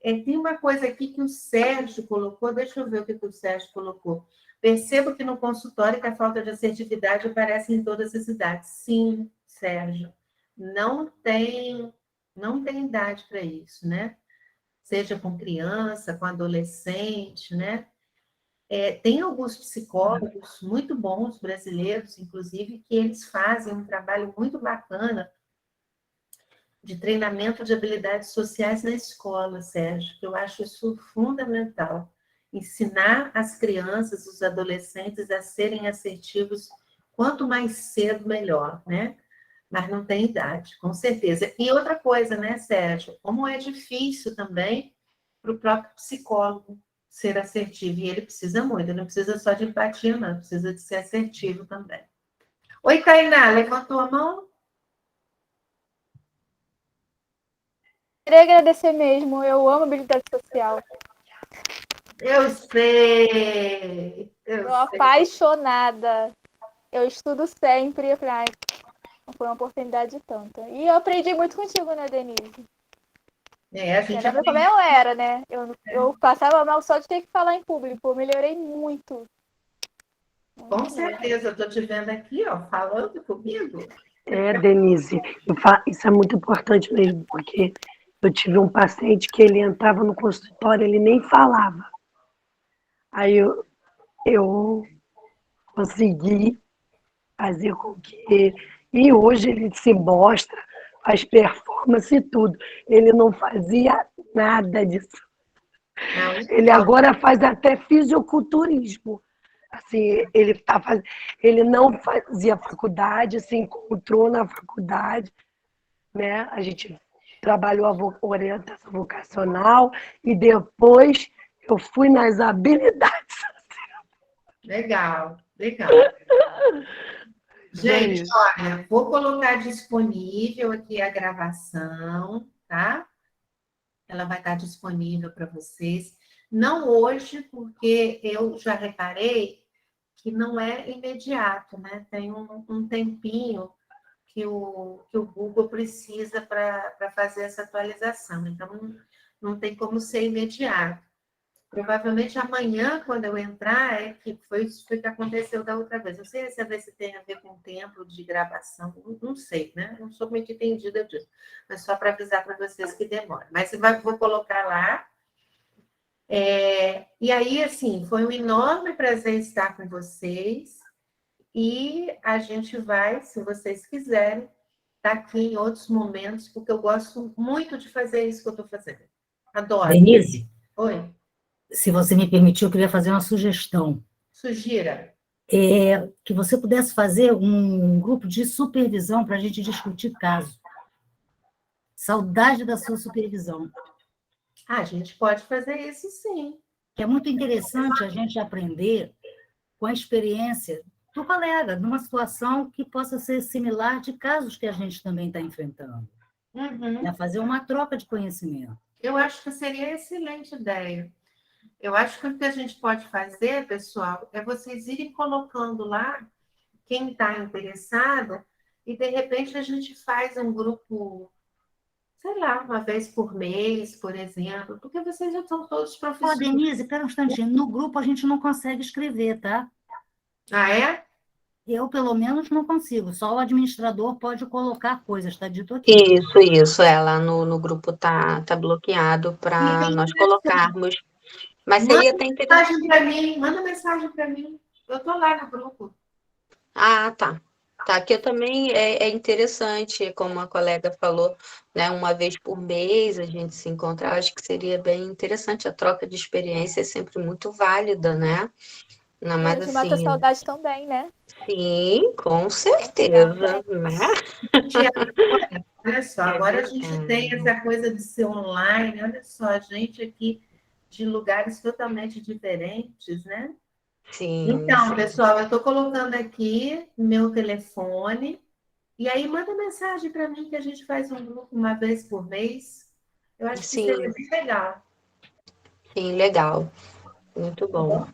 Tem uma coisa aqui que o Sérgio colocou, deixa eu ver o que o Sérgio colocou. Percebo que no consultório que a falta de assertividade aparece em todas as idades. Sim, Sérgio, não tem idade para isso, né? seja com criança, com adolescente, né? Tem alguns psicólogos muito bons, brasileiros, inclusive, que eles fazem um trabalho muito bacana de treinamento de habilidades sociais na escola, Sérgio. Eu acho isso fundamental. Ensinar as crianças, os adolescentes a serem assertivos, quanto mais cedo, melhor, né? Mas não tem idade, com certeza. E outra coisa, né, Sérgio? Como é difícil também para o próprio psicólogo ser assertivo. E ele precisa muito, ele não precisa só de empatia, não, precisa de ser assertivo também. Oi, Tainá, levantou a mão? Queria agradecer mesmo, eu amo habilidade social. Eu sei. Estou apaixonada. Eu estudo sempre. Eu falei, ai, não foi uma oportunidade tanta. E eu aprendi muito contigo, né, Denise? A gente Lembra como eu era, né? Eu passava mal só de ter que falar em público. Eu melhorei muito. Com certeza, eu estou te vendo aqui, ó, falando comigo. Denise, isso é muito importante mesmo, porque eu tive um paciente que ele entrava no consultório, ele nem falava. Aí eu consegui fazer com que... E hoje ele se mostra, faz performance e tudo. Ele não fazia nada disso. Ele agora faz até fisiculturismo. Assim, ele não fazia faculdade, se encontrou na faculdade, né? A gente trabalhou a orientação vocacional e depois eu fui nas habilidades sociais. Legal, legal. Gente, olha, vou colocar disponível aqui a gravação, tá? Ela vai estar disponível para vocês. Não hoje, porque eu já reparei que não é imediato, né? Tem um tempinho que o Google precisa para fazer essa atualização. Então, não tem como ser imediato. Provavelmente amanhã, quando eu entrar, foi isso que aconteceu da outra vez. Não sei se tem a ver com o tempo de gravação, não sei, né? Não sou muito entendida disso, mas só para avisar para vocês que demora. Mas vou colocar lá. E aí, assim, foi um enorme prazer estar com vocês. E a gente vai, se vocês quiserem, estar aqui em outros momentos, porque eu gosto muito de fazer isso que eu estou fazendo. Adoro. Denise? Oi. Se você me permitir, eu queria fazer uma sugestão. Sugira. Que você pudesse fazer um grupo de supervisão para a gente discutir caso. Saudade da sua supervisão. A gente pode fazer isso, sim. Que é muito interessante a gente aprender com a experiência do colega, numa situação que possa ser similar de casos que a gente também está enfrentando. Uhum. Fazer uma troca de conhecimento. Eu acho que seria excelente ideia. Eu acho que o que a gente pode fazer, pessoal, é vocês irem colocando lá quem está interessado e, de repente, a gente faz um grupo, sei lá, uma vez por mês, por exemplo, porque vocês já estão todos profissionais. Denise, espera um instantinho. No grupo a gente não consegue escrever, tá? Ah, é? Eu, pelo menos, não consigo. Só o administrador pode colocar coisas, está dito aqui. Isso. Lá no grupo tá bloqueado para nós colocarmos. Mas seria até interessante. Manda mensagem para mim. Eu estou lá no grupo. Ah, tá. Tá, que eu também é interessante, como a colega falou, né? Uma vez por mês a gente se encontrar. Acho que seria bem interessante. A troca de experiência é sempre muito válida, né? Não, mas assim, mata a saudade também, né? Sim, com certeza, né? Olha só, agora a gente tem essa coisa de ser online. Olha só, a gente aqui de lugares totalmente diferentes, né? Sim. Então, pessoal, eu estou colocando aqui meu telefone e aí manda mensagem para mim que a gente faz um grupo uma vez por mês. Eu acho que seria bem legal. Sim, legal. Muito bom.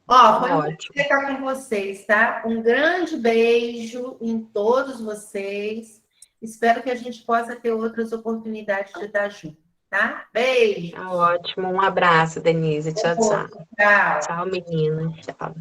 Ó, foi ótimo estar com vocês, tá? Um grande beijo em todos vocês. Espero que a gente possa ter outras oportunidades de estar junto. Tá? Beijo. Ótimo. Um abraço, Denise. Tchau, tchau. Tchau. Tchau, meninas. Tchau.